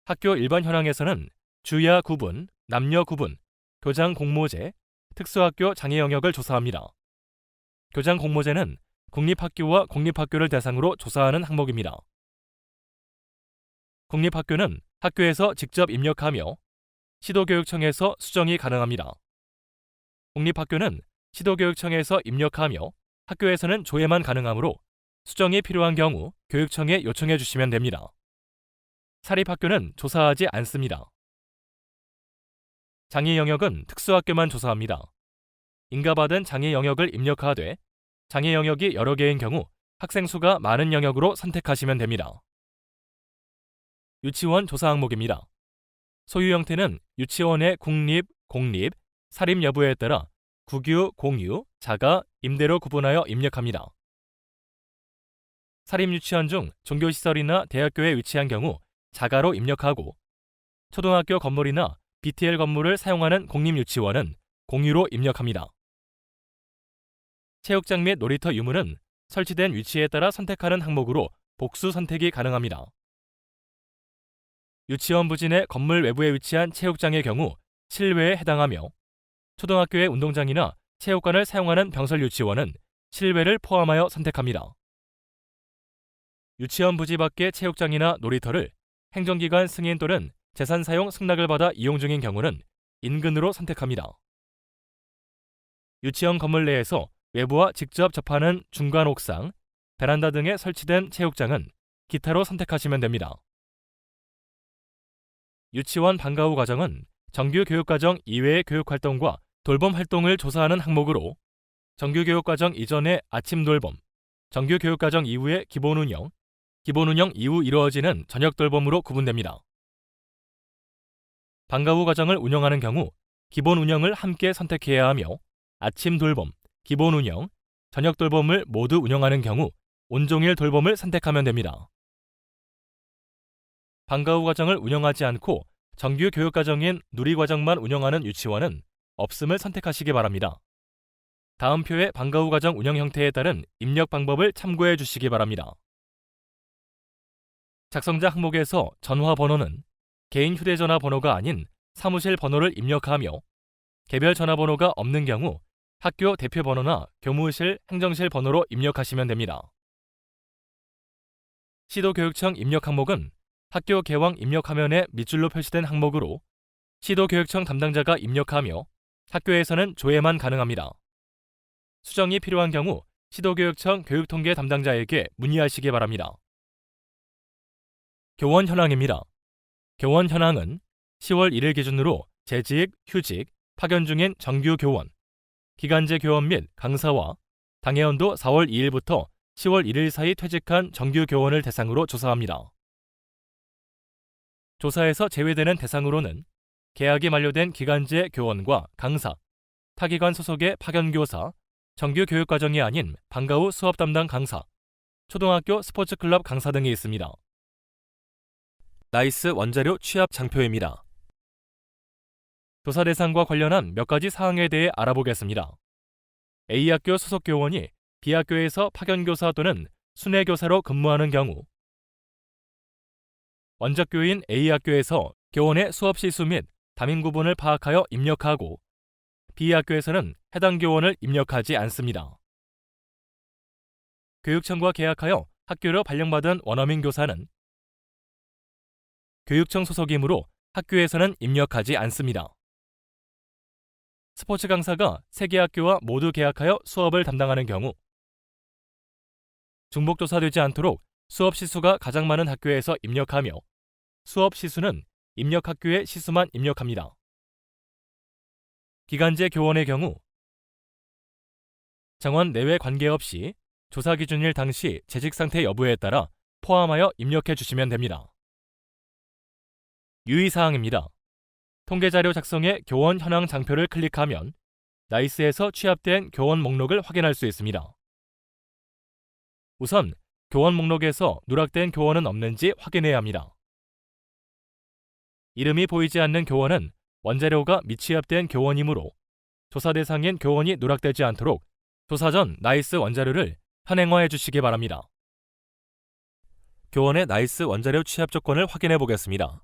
학교 일반 현황에서는 주야 구분, 남녀 구분, 교장 공모제, 특수학교 장애 영역을 조사합니다. 교장 공모제는 국립학교와 공립학교를 대상으로 조사하는 항목입니다. 국립학교는 학교에서 직접 입력하며 시도교육청에서 수정이 가능합니다. 공립학교는 시도교육청에서 입력하며 학교에서는 조회만 가능하므로 수정이 필요한 경우 교육청에 요청해 주시면 됩니다. 사립학교는 조사하지 않습니다. 장애 영역은 특수학교만 조사합니다. 인가받은 장애 영역을 입력하되 장애 영역이 여러 개인 경우 학생 수가 많은 영역으로 선택하시면 됩니다. 유치원 조사 항목입니다. 소유 형태는 유치원의 국립, 공립, 사립 여부에 따라 국유, 공유, 자가, 임대로 구분하여 입력합니다. 사립유치원 중 종교시설이나 대학교에 위치한 경우 자가로 입력하고, 초등학교 건물이나 BTL 건물을 사용하는 공립유치원은 공유로 입력합니다. 체육장 및 놀이터 유무는 설치된 위치에 따라 선택하는 항목으로 복수 선택이 가능합니다. 유치원 부진의 건물 외부에 위치한 체육장의 경우 실외에 해당하며, 초등학교의 운동장이나 체육관을 사용하는 병설 유치원은 실외를 포함하여 선택합니다. 유치원 부지 밖의 체육장이나 놀이터를 행정기관 승인 또는 재산사용 승낙을 받아 이용 중인 경우는 인근으로 선택합니다. 유치원 건물 내에서 외부와 직접 접하는 중간 옥상, 베란다 등에 설치된 체육장은 기타로 선택하시면 됩니다. 유치원 방과 후 과정은 정규 교육과정 이외의 교육활동과 돌봄 활동을 조사하는 항목으로, 정규 교육과정 이전의 아침 돌봄, 정규 교육과정 이후의 기본 운영 이후 이루어지는 저녁 돌봄으로 구분됩니다. 방과 후 과정을 운영하는 경우 기본 운영을 함께 선택해야 하며, 아침 돌봄, 기본 운영, 저녁 돌봄을 모두 운영하는 경우 온종일 돌봄을 선택하면 됩니다. 방과 후 과정을 운영하지 않고 정규 교육과정인 누리과정만 운영하는 유치원은 없음을 선택하시기 바랍니다. 다음 표의 방과 후 과정 운영 형태에 따른 입력 방법을 참고해 주시기 바랍니다. 작성자 항목에서 전화번호는 개인 휴대전화 번호가 아닌 사무실 번호를 입력하며, 개별 전화번호가 없는 경우 학교 대표번호나 교무실, 행정실 번호로 입력하시면 됩니다. 시도교육청 입력 항목은 학교 개왕 입력 화면에 밑줄로 표시된 항목으로, 시도교육청 담당자가 입력하며 학교에서는 조회만 가능합니다. 수정이 필요한 경우 시도교육청 교육통계 담당자에게 문의하시기 바랍니다. 교원 현황입니다. 교원 현황은 10월 1일 기준으로 재직, 휴직, 파견 중인 정규 교원, 기간제 교원 및 강사와 당해연도 4월 2일부터 10월 1일 사이 퇴직한 정규 교원을 대상으로 조사합니다. 조사에서 제외되는 대상으로는 계약이 만료된 기간제 교원과 강사, 타기관 소속의 파견교사, 정규 교육과정이 아닌 방과 후 수업 담당 강사, 초등학교 스포츠클럽 강사 등이 있습니다. 나이스 원자료 취합 장표입니다. 조사 대상과 관련한 몇 가지 사항에 대해 알아보겠습니다. A학교 소속 교원이 B학교에서 파견교사 또는 순회교사로 근무하는 경우, 원작교인 A학교에서 교원의 수업 시수 및 담임 구분을 파악하여 입력하고, B학교에서는 해당 교원을 입력하지 않습니다. 교육청과 계약하여 학교로 발령받은 원어민 교사는 교육청 소속이므로 학교에서는 입력하지 않습니다. 스포츠 강사가 3개 학교와 모두 계약하여 수업을 담당하는 경우, 중복조사되지 않도록 수업 시수가 가장 많은 학교에서 입력하며, 수업 시수는 입력 학교의 시수만 입력합니다. 기간제 교원의 경우, 정원 내외 관계없이 조사 기준일 당시 재직 상태 여부에 따라 포함하여 입력해 주시면 됩니다. 유의사항입니다. 통계자료 작성에 교원 현황 장표를 클릭하면 나이스에서 취합된 교원 목록을 확인할 수 있습니다. 우선 교원 목록에서 누락된 교원은 없는지 확인해야 합니다. 이름이 보이지 않는 교원은 원자료가 미취합된 교원이므로 조사 대상인 교원이 누락되지 않도록 조사 전 나이스 원자료를 현행화해 주시기 바랍니다. 교원의 나이스 원자료 취합 조건을 확인해 보겠습니다.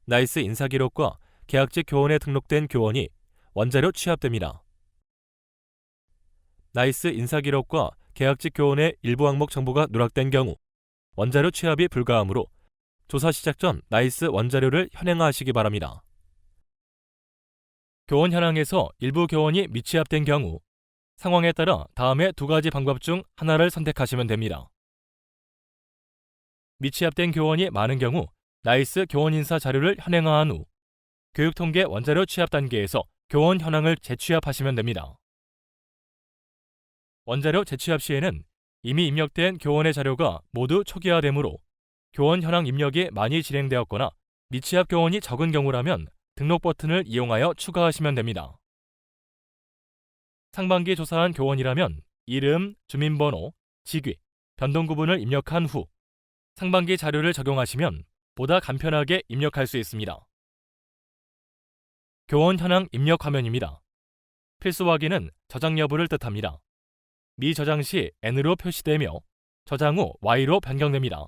나이스 인사기록과 계약직 교원에 등록된 교원이 원자료 취합됩니다. 나이스 인사기록과 계약직 교원의 일부 항목 정보가 누락된 경우 원자료 취합이 불가하므로 조사 시작 전 나이스 원자료를 현행화하시기 바랍니다. 교원 현황에서 일부 교원이 미취합된 경우 상황에 따라 다음의 2가지 방법 중 하나를 선택하시면 됩니다. 미취합된 교원이 많은 경우 나이스 교원 인사 자료를 현행화한 후 교육통계 원자료 취합 단계에서 교원 현황을 재취합하시면 됩니다. 원자료 재취합 시에는 이미 입력된 교원의 자료가 모두 초기화되므로 교원 현황 입력이 많이 진행되었거나 미취합 교원이 적은 경우라면 등록 버튼을 이용하여 추가하시면 됩니다. 상반기 조사한 교원이라면 이름, 주민번호, 직위, 변동구분을 입력한 후 상반기 자료를 적용하시면 보다 간편하게 입력할 수 있습니다. 교원 현황 입력 화면입니다. 필수 확인은 저장 여부를 뜻합니다. 미저장 시 N으로 표시되며 저장 후 Y로 변경됩니다.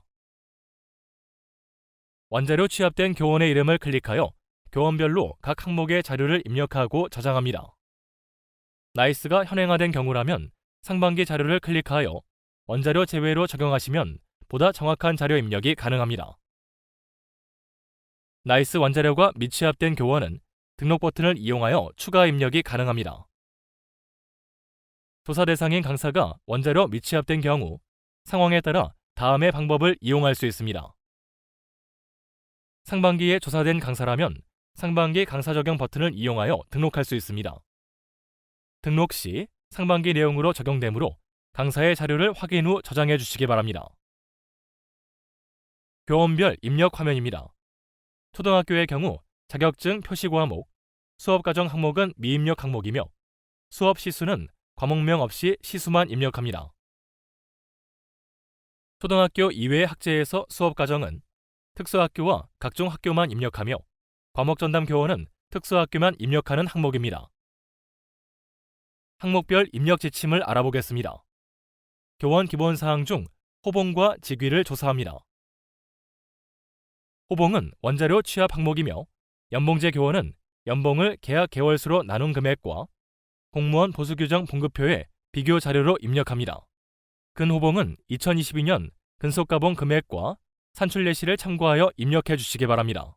원자료 취합된 교원의 이름을 클릭하여 교원별로 각 항목의 자료를 입력하고 저장합니다. 나이스가 현행화된 경우라면 상반기 자료를 클릭하여 원자료 제외로 적용하시면 보다 정확한 자료 입력이 가능합니다. 나이스 원자료가 미취합된 교원은 등록 버튼을 이용하여 추가 입력이 가능합니다. 조사 대상인 강사가 원자료 미취합된 경우 상황에 따라 다음의 방법을 이용할 수 있습니다. 상반기에 조사된 강사라면 상반기 강사 적용 버튼을 이용하여 등록할 수 있습니다. 등록 시 상반기 내용으로 적용되므로 강사의 자료를 확인 후 저장해 주시기 바랍니다. 교원별 입력 화면입니다. 초등학교의 경우 자격증 표시 과목, 수업과정 항목은 미입력 항목이며 수업 시수는 과목명 없이 시수만 입력합니다. 초등학교 이외의 학제에서 수업과정은 특수학교와 각종 학교만 입력하며 과목전담 교원은 특수학교만 입력하는 항목입니다. 항목별 입력 지침을 알아보겠습니다. 교원 기본사항 중 호봉과 직위를 조사합니다. 호봉은 원자료 취합 항목이며 연봉제 교원은 연봉을 계약 개월수로 나눈 금액과 공무원 보수규정 봉급표에 비교 자료로 입력합니다. 근호봉은 2022년 근속가봉 금액과 산출 예시를 참고하여 입력해 주시기 바랍니다.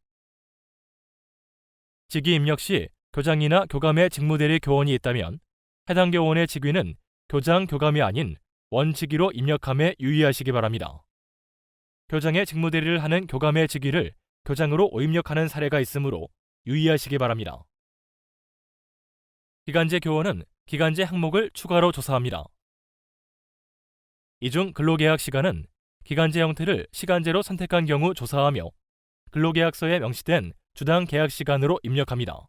직위 입력 시 교장이나 교감의 직무대리 교원이 있다면 해당 교원의 직위는 교장, 교감이 아닌 원직위로 입력함에 유의하시기 바랍니다. 교장의 직무대리를 하는 교감의 직위를 교장으로 오입력하는 사례가 있으므로 유의하시기 바랍니다. 기간제 교원은 기간제 항목을 추가로 조사합니다. 이 중 근로계약 시간은 기간제 형태를 시간제로 선택한 경우 조사하며 근로계약서에 명시된 주당 계약 시간으로 입력합니다.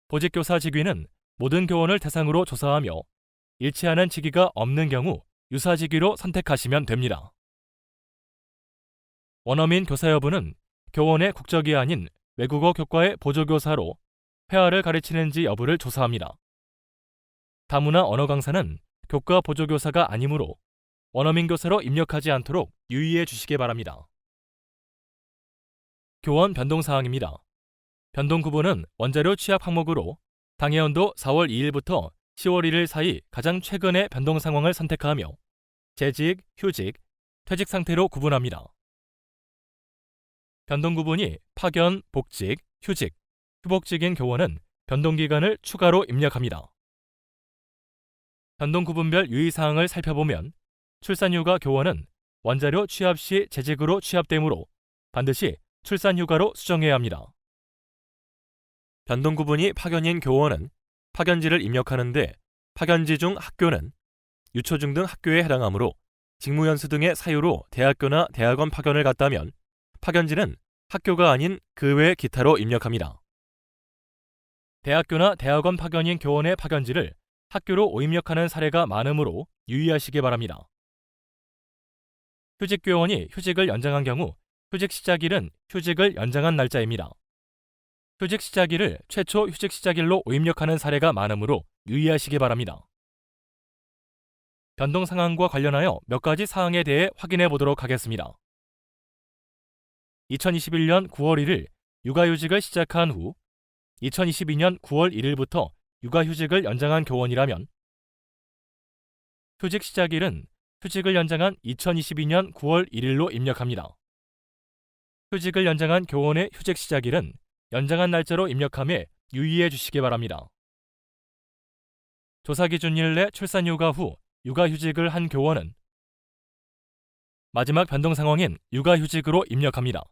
보직교사 직위는 모든 교원을 대상으로 조사하며 일치하는 직위가 없는 경우 유사 직위로 선택하시면 됩니다. 원어민 교사 여부는 교원의 국적이 아닌 외국어 교과의 보조교사로 회화를 가르치는지 여부를 조사합니다. 다문화 언어 강사는 교과 보조교사가 아니므로 원어민 교사로 입력하지 않도록 유의해 주시기 바랍니다. 교원 변동사항입니다. 변동 구분은 원자료 취합 항목으로 당해연도 4월 2일부터 10월 1일 사이 가장 최근의 변동 상황을 선택하며 재직, 휴직, 퇴직 상태로 구분합니다. 변동 구분이 파견, 복직, 휴직, 휴복직인 교원은 변동 기간을 추가로 입력합니다. 변동 구분별 유의사항을 살펴보면 출산휴가 교원은 원자료 취합 시 재직으로 취합되므로 반드시 출산휴가로 수정해야 합니다. 변동 구분이 파견인 교원은 파견지를 입력하는데 파견지 중 학교는 유초중 등 학교에 해당하므로 직무연수 등의 사유로 대학교나 대학원 파견을 갔다면 파견지는 학교가 아닌 그 외 기타로 입력합니다. 대학교나 대학원 파견인 교원의 파견지를 학교로 오입력하는 사례가 많으므로 유의하시기 바랍니다. 휴직 교원이 휴직을 연장한 경우 휴직 시작일은 휴직을 연장한 날짜입니다. 휴직 시작일을 최초 휴직 시작일로 오입력하는 사례가 많으므로 유의하시기 바랍니다. 변동 상황과 관련하여 몇 가지 사항에 대해 확인해 보도록 하겠습니다. 2021년 9월 1일 육아휴직을 시작한 후 2022년 9월 1일부터 육아휴직을 연장한 교원이라면 휴직 시작일은 휴직을 연장한 2022년 9월 1일로 입력합니다. 휴직을 연장한 교원의 휴직 시작일은 연장한 날짜로 입력함에 유의해 주시기 바랍니다. 조사 기준일 내 출산휴가 후 육아휴직을 한 교원은 마지막 변동 상황인 육아휴직으로 입력합니다.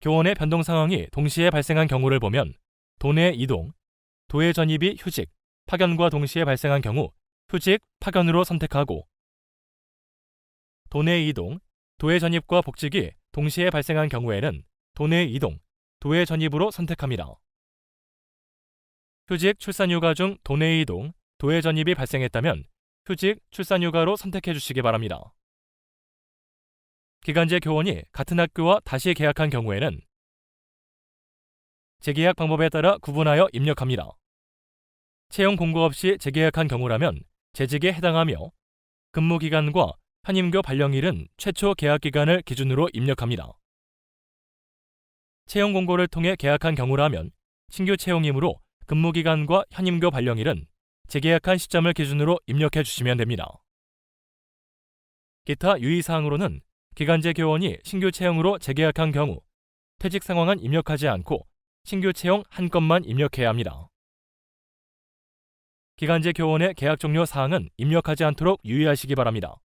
교원의 변동 상황이 동시에 발생한 경우를 보면 도내 이동, 도의 전입이 휴직, 파견과 동시에 발생한 경우 휴직, 파견으로 선택하고 도내 이동, 도의 전입과 복직이 동시에 발생한 경우에는 도내 이동, 도의 전입으로 선택합니다. 휴직, 출산휴가 중 도내 이동, 도의 전입이 발생했다면 휴직, 출산휴가로 선택해 주시기 바랍니다. 기간제 교원이 같은 학교와 다시 계약한 경우에는 재계약 방법에 따라 구분하여 입력합니다. 채용 공고 없이 재계약한 경우라면 재직에 해당하며 근무기간과 현임교 발령일은 최초 계약기간을 기준으로 입력합니다. 채용 공고를 통해 계약한 경우라면 신규 채용이므로 근무기간과 현임교 발령일은 재계약한 시점을 기준으로 입력해 주시면 됩니다. 기타 유의사항으로는 기간제 교원이 신규 채용으로 재계약한 경우 퇴직 상황은 입력하지 않고 신규 채용 한 건만 입력해야 합니다. 기간제 교원의 계약 종료 사항은 입력하지 않도록 유의하시기 바랍니다.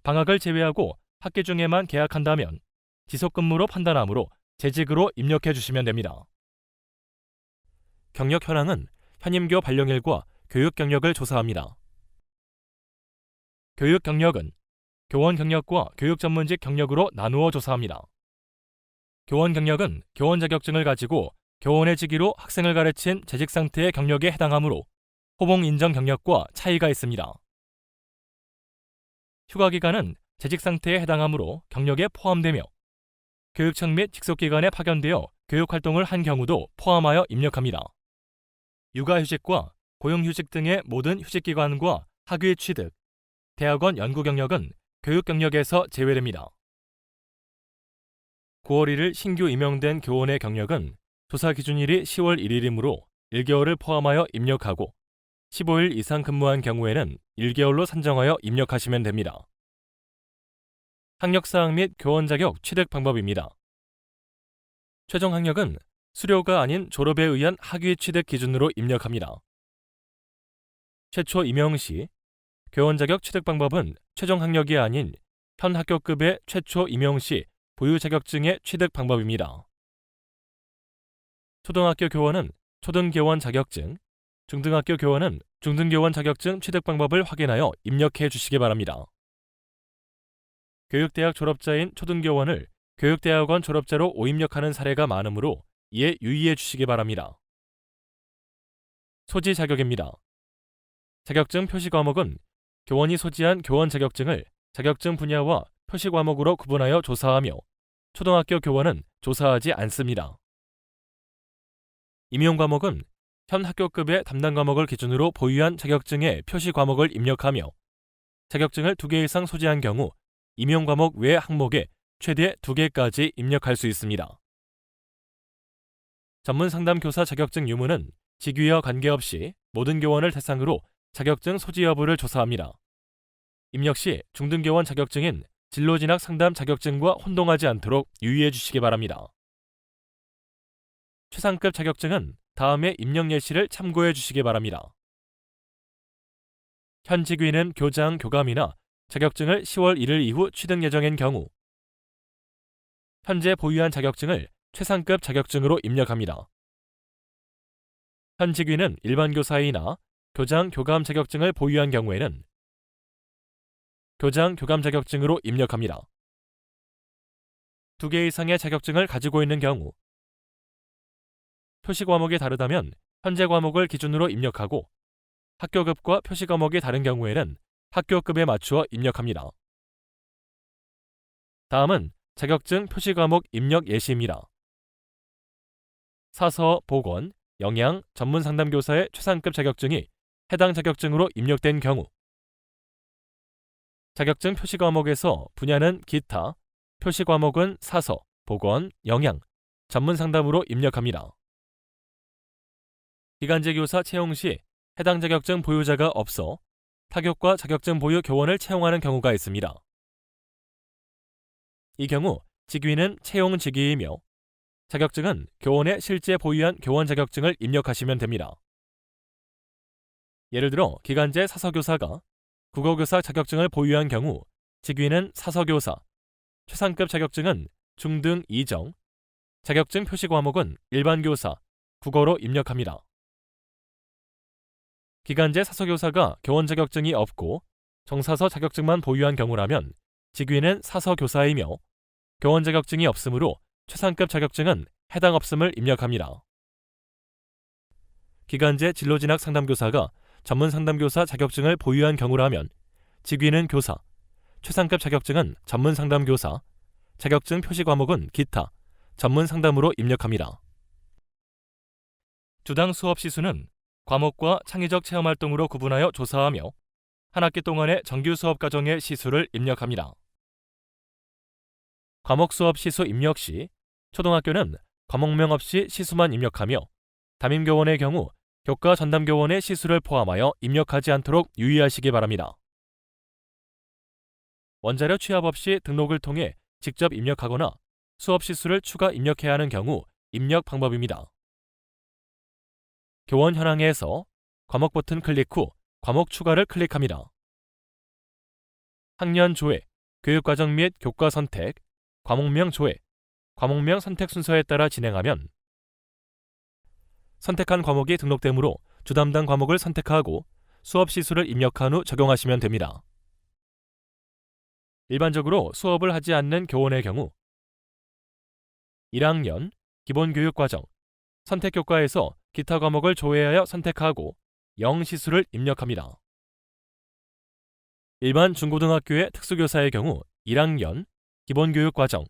방학을 제외하고 학기 중에만 계약한다면 지속근무로 판단하므로 재직으로 입력해 주시면 됩니다. 경력 현황은 현임교 발령일과 교육 경력을 조사합니다. 교육 경력은 교원 경력과 교육 전문직 경력으로 나누어 조사합니다. 교원 경력은 교원 자격증을 가지고 교원의 직위로 학생을 가르친 재직 상태의 경력에 해당하므로 호봉 인정 경력과 차이가 있습니다. 휴가 기간은 재직 상태에 해당하므로 경력에 포함되며 교육청 및 직속기관에 파견되어 교육활동을 한 경우도 포함하여 입력합니다. 육아휴직과 고용휴직 등의 모든 휴직기관과 학위 취득, 대학원 연구 경력은 교육 경력에서 제외됩니다. 9월 1일 신규 임용된 교원의 경력은 조사 기준일이 10월 1일이므로 1개월을 포함하여 입력하고 15일 이상 근무한 경우에는 1개월로 산정하여 입력하시면 됩니다. 학력사항 및 교원 자격 취득 방법입니다. 최종 학력은 수료가 아닌 졸업에 의한 학위 취득 기준으로 입력합니다. 최초 임용 시 교원 자격 취득 방법은 최종 학력이 아닌 현 학교급의 최초 임용 시 보유 자격증의 취득 방법입니다. 초등학교 교원은 초등교원 자격증, 중등학교 교원은 중등교원 자격증 취득 방법을 확인하여 입력해 주시기 바랍니다. 교육대학 졸업자인 초등교원을 교육대학원 졸업자로 오입력하는 사례가 많으므로 이에 유의해 주시기 바랍니다. 소지 자격입니다. 자격증 표시 과목은 교원이 소지한 교원 자격증을 자격증 분야와 표시 과목으로 구분하여 조사하며 초등학교 교원은 조사하지 않습니다. 임용 과목은 현 학교급의 담당 과목을 기준으로 보유한 자격증의 표시 과목을 입력하며 자격증을 2개 이상 소지한 경우 임용 과목 외 항목에 최대 2개까지 입력할 수 있습니다. 전문 상담 교사 자격증 유무는 직위와 관계없이 모든 교원을 대상으로 자격증 소지 여부를 조사합니다. 입력 시 중등교원 자격증인 진로진학 상담 자격증과 혼동하지 않도록 유의해 주시기 바랍니다. 최상급 자격증은 다음의 입력 예시를 참고해 주시기 바랍니다. 현 직위는 교장, 교감이나 자격증을 10월 1일 이후 취득 예정인 경우 현재 보유한 자격증을 최상급 자격증으로 입력합니다. 현 직위는 일반 교사이나 교장, 교감 자격증을 보유한 경우에는 교장, 교감 자격증으로 입력합니다. 2개 이상의 자격증을 가지고 있는 경우 표시 과목이 다르다면 현재 과목을 기준으로 입력하고 학교급과 표시 과목이 다른 경우에는 학교급에 맞추어 입력합니다. 다음은 자격증 표시 과목 입력 예시입니다. 사서, 보건, 영양, 전문 상담교사의 최상급 자격증이 해당 자격증으로 입력된 경우 자격증 표시 과목에서 분야는 기타, 표시 과목은 사서, 보건, 영양, 전문 상담으로 입력합니다. 기간제 교사 채용 시 해당 자격증 보유자가 없어 타교과 자격증 보유 교원을 채용하는 경우가 있습니다. 이 경우 직위는 채용 직위이며 자격증은 교원의 실제 보유한 교원 자격증을 입력하시면 됩니다. 예를 들어 기간제 사서교사가 국어교사 자격증을 보유한 경우 직위는 사서교사, 최상급 자격증은 중등 2정, 자격증 표시 과목은 일반교사, 국어로 입력합니다. 기간제 사서교사가 교원 자격증이 없고 정사서 자격증만 보유한 경우라면 직위는 사서교사이며 교원 자격증이 없으므로 최상급 자격증은 해당 없음을 입력합니다. 기간제 진로진학 상담교사가 전문 상담교사 자격증을 보유한 경우라면 직위는 교사, 최상급 자격증은 전문 상담교사, 자격증 표시 과목은 기타, 전문 상담으로 입력합니다. 주당 수업 시수는 과목과 창의적 체험활동으로 구분하여 조사하며 한 학기 동안의 정규 수업 과정의 시수를 입력합니다. 과목 수업 시수 입력 시 초등학교는 과목명 없이 시수만 입력하며 담임교원의 경우 교과 전담교원의 시수를 포함하여 입력하지 않도록 유의하시기 바랍니다. 원자료 취합 없이 등록을 통해 직접 입력하거나 수업 시수를 추가 입력해야 하는 경우 입력 방법입니다. 교원 현황에서 과목 버튼 클릭 후 과목 추가를 클릭합니다. 학년 조회, 교육과정 및 교과 선택, 과목명 조회, 과목명 선택 순서에 따라 진행하면 선택한 과목이 등록되므로 주담당 과목을 선택하고 수업 시수를 입력한 후 적용하시면 됩니다. 일반적으로 수업을 하지 않는 교원의 경우 1학년 기본교육과정 선택교과에서 기타 과목을 조회하여 선택하고 0시수를 입력합니다. 일반 중고등학교의 특수교사의 경우 1학년 기본교육과정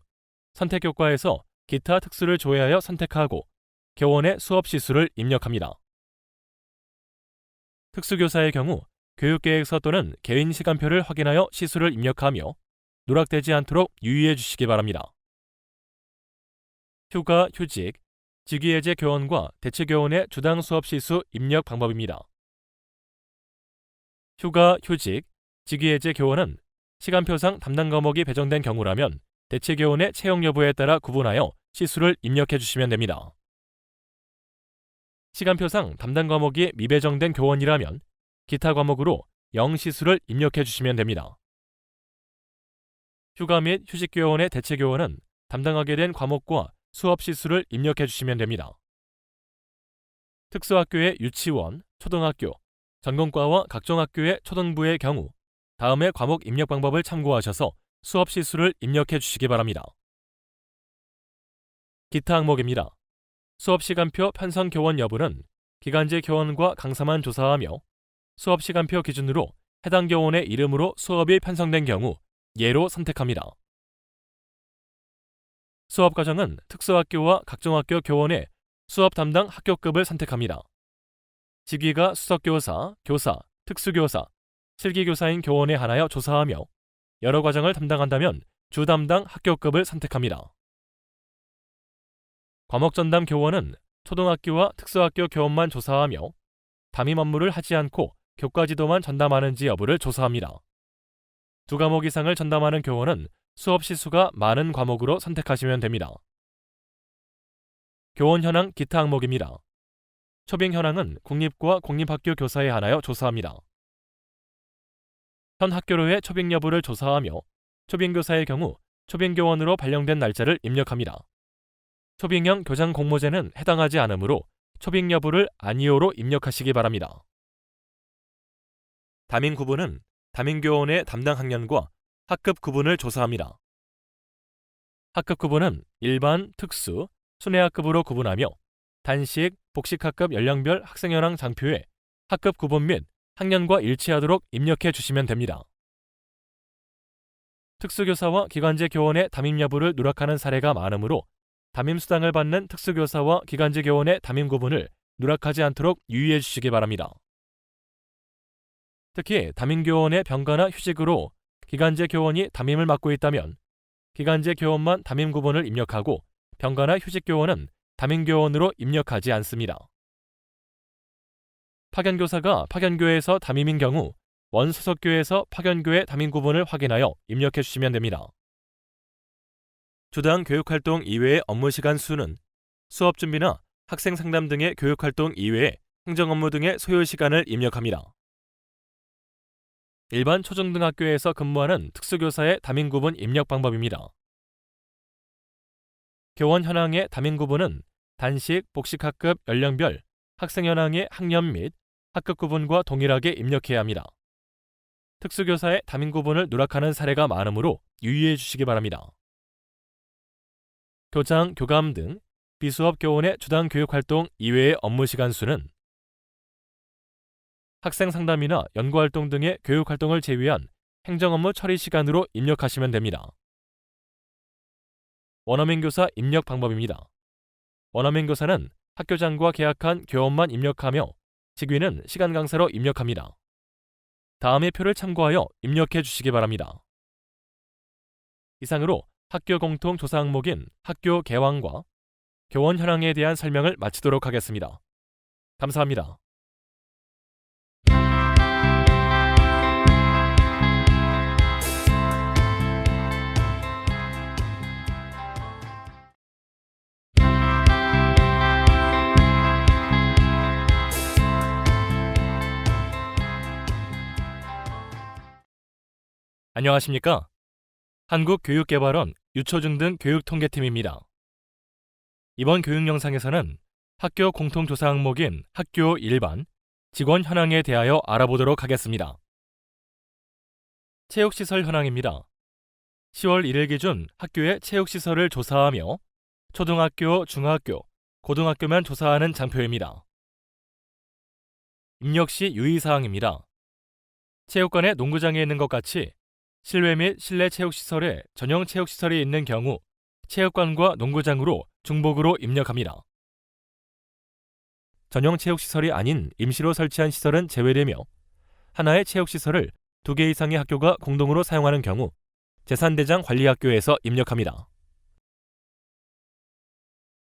선택교과에서 기타 특수를 조회하여 선택하고 교원의 수업 시수를 입력합니다. 특수교사의 경우 교육계획서 또는 개인 시간표를 확인하여 시수를 입력하며 누락되지 않도록 유의해 주시기 바랍니다. 휴가, 휴직, 직위해제 교원과 대체교원의 주당 수업 시수 입력 방법입니다. 휴가, 휴직, 직위해제 교원은 시간표상 담당 과목이 배정된 경우라면 대체교원의 채용 여부에 따라 구분하여 시수를 입력해 주시면 됩니다. 시간표상 담당 과목이 미배정된 교원이라면 기타 과목으로 0시수를 입력해 주시면 됩니다. 휴가 및 휴직 교원의 대체 교원은 담당하게 된 과목과 수업 시수를 입력해 주시면 됩니다. 특수학교의 유치원, 초등학교, 전공과와 각종 학교의 초등부의 경우 다음의 과목 입력 방법을 참고하셔서 수업 시수를 입력해 주시기 바랍니다. 기타 항목입니다. 수업 시간표 편성 교원 여부는 기간제 교원과 강사만 조사하며 수업 시간표 기준으로 해당 교원의 이름으로 수업이 편성된 경우 예로 선택합니다. 수업 과정은 특수학교와 각종 학교 교원의 수업 담당 학교급을 선택합니다. 직위가 수석교사, 교사, 특수교사, 실기교사인 교원에 한하여 조사하며 여러 과정을 담당한다면 주담당 학교급을 선택합니다. 과목 전담 교원은 초등학교와 특수학교 교원만 조사하며 담임 업무를 하지 않고 교과 지도만 전담하는지 여부를 조사합니다. 두 과목 이상을 전담하는 교원은 수업 시수가 많은 과목으로 선택하시면 됩니다. 교원 현황 기타 항목입니다. 초빙 현황은 국립과 공립학교 교사에 한하여 조사합니다. 현 학교로의 초빙 여부를 조사하며 초빙교사의 경우 초빙교원으로 발령된 날짜를 입력합니다. 초빙형 교장 공모제는 해당하지 않으므로 초빙 여부를 아니오로 입력하시기 바랍니다. 담임 구분은 담임교원의 담당 학년과 학급 구분을 조사합니다. 학급 구분은 일반, 특수, 순회학급으로 구분하며 단식, 복식학급 연령별 학생 현황 장표에 학급 구분 및 학년과 일치하도록 입력해 주시면 됩니다. 특수교사와 기간제 교원의 담임 여부를 누락하는 사례가 많으므로 담임 수당을 받는 특수교사와 기간제 교원의 담임 구분을 누락하지 않도록 유의해 주시기 바랍니다. 특히 담임교원의 병가나 휴직으로 기간제 교원이 담임을 맡고 있다면 기간제 교원만 담임 구분을 입력하고 병가나 휴직 교원은 담임 교원으로 입력하지 않습니다. 파견교사가 파견교회에서 담임인 경우 원소속교회에서 파견교회 담임 구분을 확인하여 입력해 주시면 됩니다. 주당 교육활동 이외의 업무시간 수는 수업 준비나 학생 상담 등의 교육활동 이외에 행정업무 등의 소요시간을 입력합니다. 일반 초중등학교에서 근무하는 특수교사의 담임 구분 입력 방법입니다. 교원 현황의 담임 구분은 단식, 복식학급 연령별 학생 현황의 학년 및 학급 구분과 동일하게 입력해야 합니다. 특수교사의 담임 구분을 누락하는 사례가 많으므로 유의해 주시기 바랍니다. 교장, 교감 등 비수업 교원의 주당 교육활동 이외의 업무시간 수는 학생 상담이나 연구활동 등의 교육활동을 제외한 행정업무 처리 시간으로 입력하시면 됩니다. 원어민 교사 입력 방법입니다. 원어민 교사는 학교장과 계약한 교원만 입력하며 직위는 시간 강사로 입력합니다. 다음의 표를 참고하여 입력해 주시기 바랍니다. 이상으로 학교 공통 조사 항목인 학교 개원과 교원 현황에 대한 설명을 마치도록 하겠습니다. 감사합니다. 안녕하십니까? 한국교육개발원 유초중등 교육통계팀입니다. 이번 교육 영상에서는 학교 공통조사 항목인 학교 일반, 직원 현황에 대하여 알아보도록 하겠습니다. 체육시설 현황입니다. 10월 1일 기준 학교의 체육시설을 조사하며 초등학교, 중학교, 고등학교만 조사하는 장표입니다. 입력시 유의사항입니다. 체육관에 농구장이 있는 것 같이 실외 및 실내 체육시설에 전용 체육시설이 있는 경우 체육관과 농구장으로 중복으로 입력합니다. 전용 체육시설이 아닌 임시로 설치한 시설은 제외되며 하나의 체육시설을 2개 이상의 학교가 공동으로 사용하는 경우 제3대장 관리학교에서 입력합니다.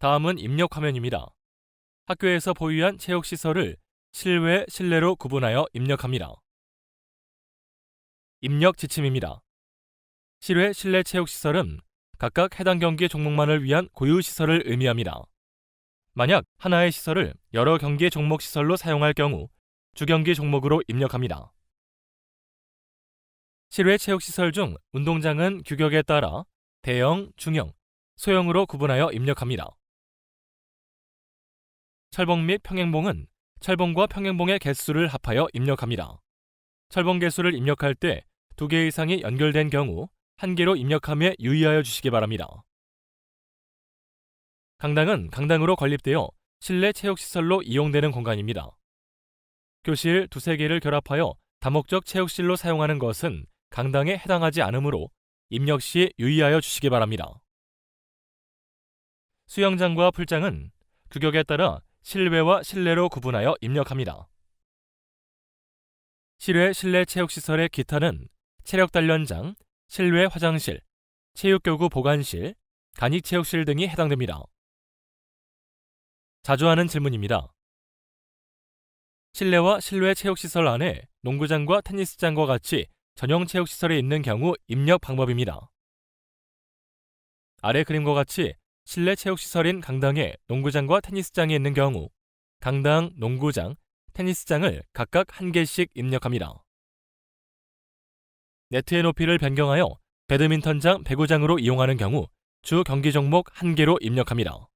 다음은 입력 화면입니다. 학교에서 보유한 체육시설을 실외, 실내로 구분하여 입력합니다. 입력 지침입니다. 실외, 실내 체육시설은 각각 해당 경기 종목만을 위한 고유시설을 의미합니다. 만약 하나의 시설을 여러 경기 종목 시설로 사용할 경우 주경기 종목으로 입력합니다. 실외 체육시설 중 운동장은 규격에 따라 대형, 중형, 소형으로 구분하여 입력합니다. 철봉 및 평행봉은 철봉과 평행봉의 개수를 합하여 입력합니다. 철봉 개수를 입력할 때 2개 이상이 연결된 경우 1개로 입력함에 유의하여 주시기 바랍니다. 강당은 강당으로 건립되어 실내 체육시설로 이용되는 공간입니다. 교실 2~3개를 결합하여 다목적 체육실로 사용하는 것은 강당에 해당하지 않으므로 입력 시 유의하여 주시기 바랍니다. 수영장과 풀장은 규격에 따라 실외와 실내로 구분하여 입력합니다. 실외 실내 체육시설의 기타는 체력단련장, 실외 화장실, 체육교구 보관실, 간이체육실 등이 해당됩니다. 자주 하는 질문입니다. 실내와 실외 체육시설 안에 농구장과 테니스장과 같이 전용 체육시설이 있는 경우 입력 방법입니다. 아래 그림과 같이 실내 체육시설인 강당에 농구장과 테니스장이 있는 경우 강당, 농구장, 테니스장을 각각 1개씩 입력합니다. 네트의 높이를 변경하여 배드민턴장, 배구장으로 이용하는 경우 주 경기 종목 1개로 입력합니다.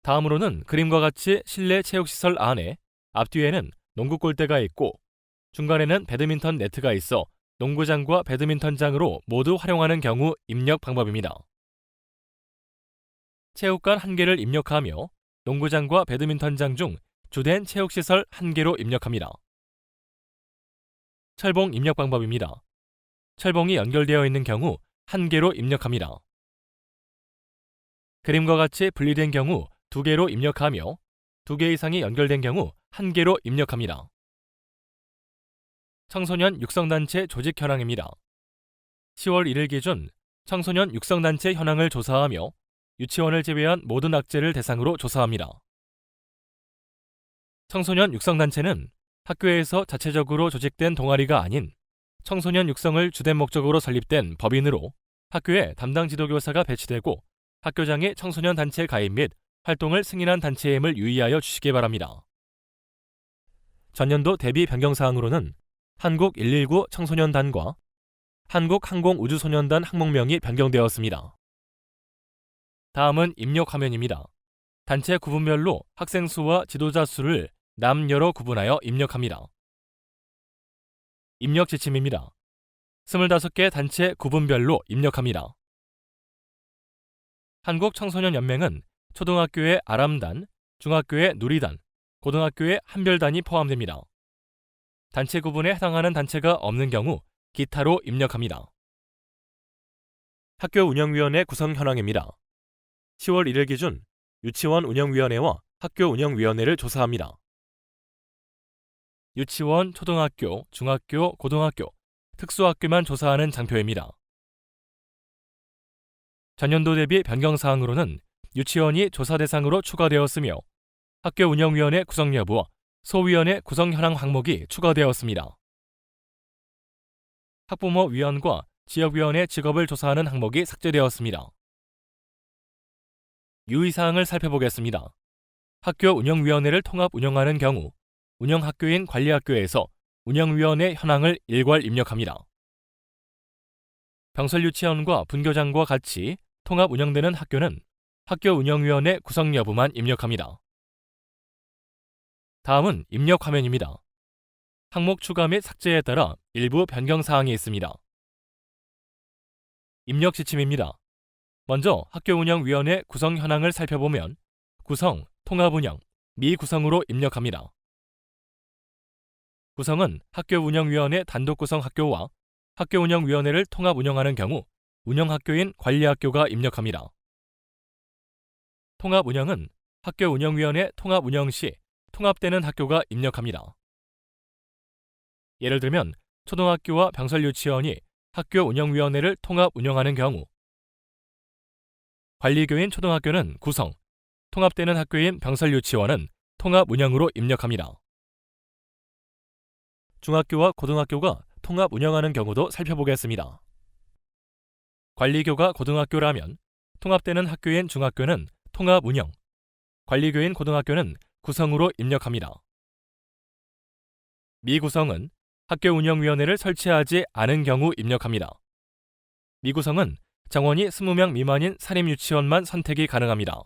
다음으로는 그림과 같이 실내 체육시설 안에 앞뒤에는 농구 골대가 있고 중간에는 배드민턴 네트가 있어 농구장과 배드민턴장으로 모두 활용하는 경우 입력 방법입니다. 체육관 1개를 입력하며 농구장과 배드민턴장 중 주된 체육시설 1개로 입력합니다. 철봉 입력 방법입니다. 철봉이 연결되어 있는 경우 1개로 입력합니다. 그림과 같이 분리된 경우 2개로 입력하며 2개 이상이 연결된 경우 1개로 입력합니다. 청소년 육성단체 조직 현황입니다. 10월 1일 기준 청소년 육성단체 현황을 조사하며 유치원을 제외한 모든 학제를 대상으로 조사합니다. 청소년 육성단체는 학교에서 자체적으로 조직된 동아리가 아닌 청소년 육성을 주된 목적으로 설립된 법인으로 학교에 담당 지도교사가 배치되고 학교장이 청소년 단체 가입 및 활동을 승인한 단체임을 유의하여 주시기 바랍니다. 전년도 대비 변경사항으로는 한국119 청소년단과 한국항공우주소년단 항목명이 변경되었습니다. 다음은 입력 화면입니다. 단체 구분별로 학생 수와 지도자 수를 남녀로 구분하여 입력합니다. 입력 지침입니다. 25개 단체 구분별로 입력합니다. 한국청소년연맹은 초등학교의 아람단, 중학교의 누리단, 고등학교의 한별단이 포함됩니다. 단체 구분에 해당하는 단체가 없는 경우 기타로 입력합니다. 학교 운영위원회 구성 현황입니다. 10월 1일 기준 유치원 운영위원회와 학교 운영위원회를 조사합니다. 유치원, 초등학교, 중학교, 고등학교, 특수학교만 조사하는 장표입니다. 전년도 대비 변경사항으로는 유치원이 조사 대상으로 추가되었으며 학교 운영위원회 구성 여부와 소위원회 구성 현황 항목이 추가되었습니다. 학부모위원과 지역위원회 직업을 조사하는 항목이 삭제되었습니다. 유의사항을 살펴보겠습니다. 학교 운영위원회를 통합 운영하는 경우 운영학교인 관리학교에서 운영위원회 현황을 일괄 입력합니다. 병설유치원과 분교장과 같이 통합 운영되는 학교는 학교 운영위원회 구성 여부만 입력합니다. 다음은 입력 화면입니다. 항목 추가 및 삭제에 따라 일부 변경사항이 있습니다. 입력 지침입니다. 먼저 학교 운영위원회 구성 현황을 살펴보면 구성, 통합 운영, 미구성으로 입력합니다. 구성은 학교 운영위원회 단독 구성 학교와 학교 운영위원회를 통합 운영하는 경우 운영학교인 관리학교가 입력합니다. 통합 운영은 학교 운영위원회 통합 운영 시 통합되는 학교가 입력합니다. 예를 들면 초등학교와 병설유치원이 학교 운영위원회를 통합 운영하는 경우 관리교인 초등학교는 구성, 통합되는 학교인 병설유치원은 통합 운영으로 입력합니다. 중학교와 고등학교가 통합 운영하는 경우도 살펴보겠습니다. 관리교가 고등학교라면 통합되는 학교인 중학교는 통합 운영, 관리교인 고등학교는 구성으로 입력합니다. 미구성은 학교 운영위원회를 설치하지 않은 경우 입력합니다. 미구성은 정원이 20명 미만인 사립유치원만 선택이 가능합니다.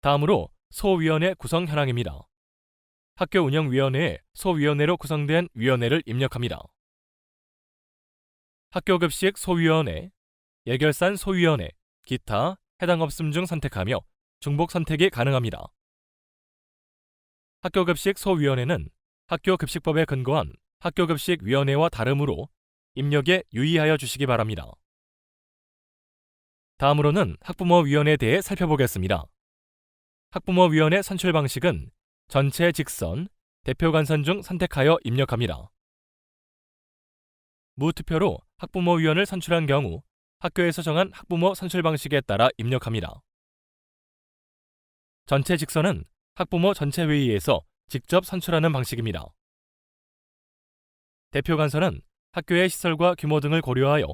다음으로 소위원회 구성 현황입니다. 학교 운영위원회에 소위원회로 구성된 위원회를 입력합니다. 학교급식 소위원회, 예결산 소위원회, 기타, 해당 없음 중 선택하며 중복 선택이 가능합니다. 학교급식 소위원회는 학교급식법에 근거한 학교급식위원회와 다르므로 입력에 유의하여 주시기 바랍니다. 다음으로는 학부모위원회에 대해 살펴보겠습니다. 학부모위원회 선출 방식은 전체 직선, 대표 간선 중 선택하여 입력합니다. 무투표로 학부모위원을 선출한 경우 학교에서 정한 학부모 선출 방식에 따라 입력합니다. 전체 직선은 학부모 전체 회의에서 직접 선출하는 방식입니다. 대표 간선은 학교의 시설과 규모 등을 고려하여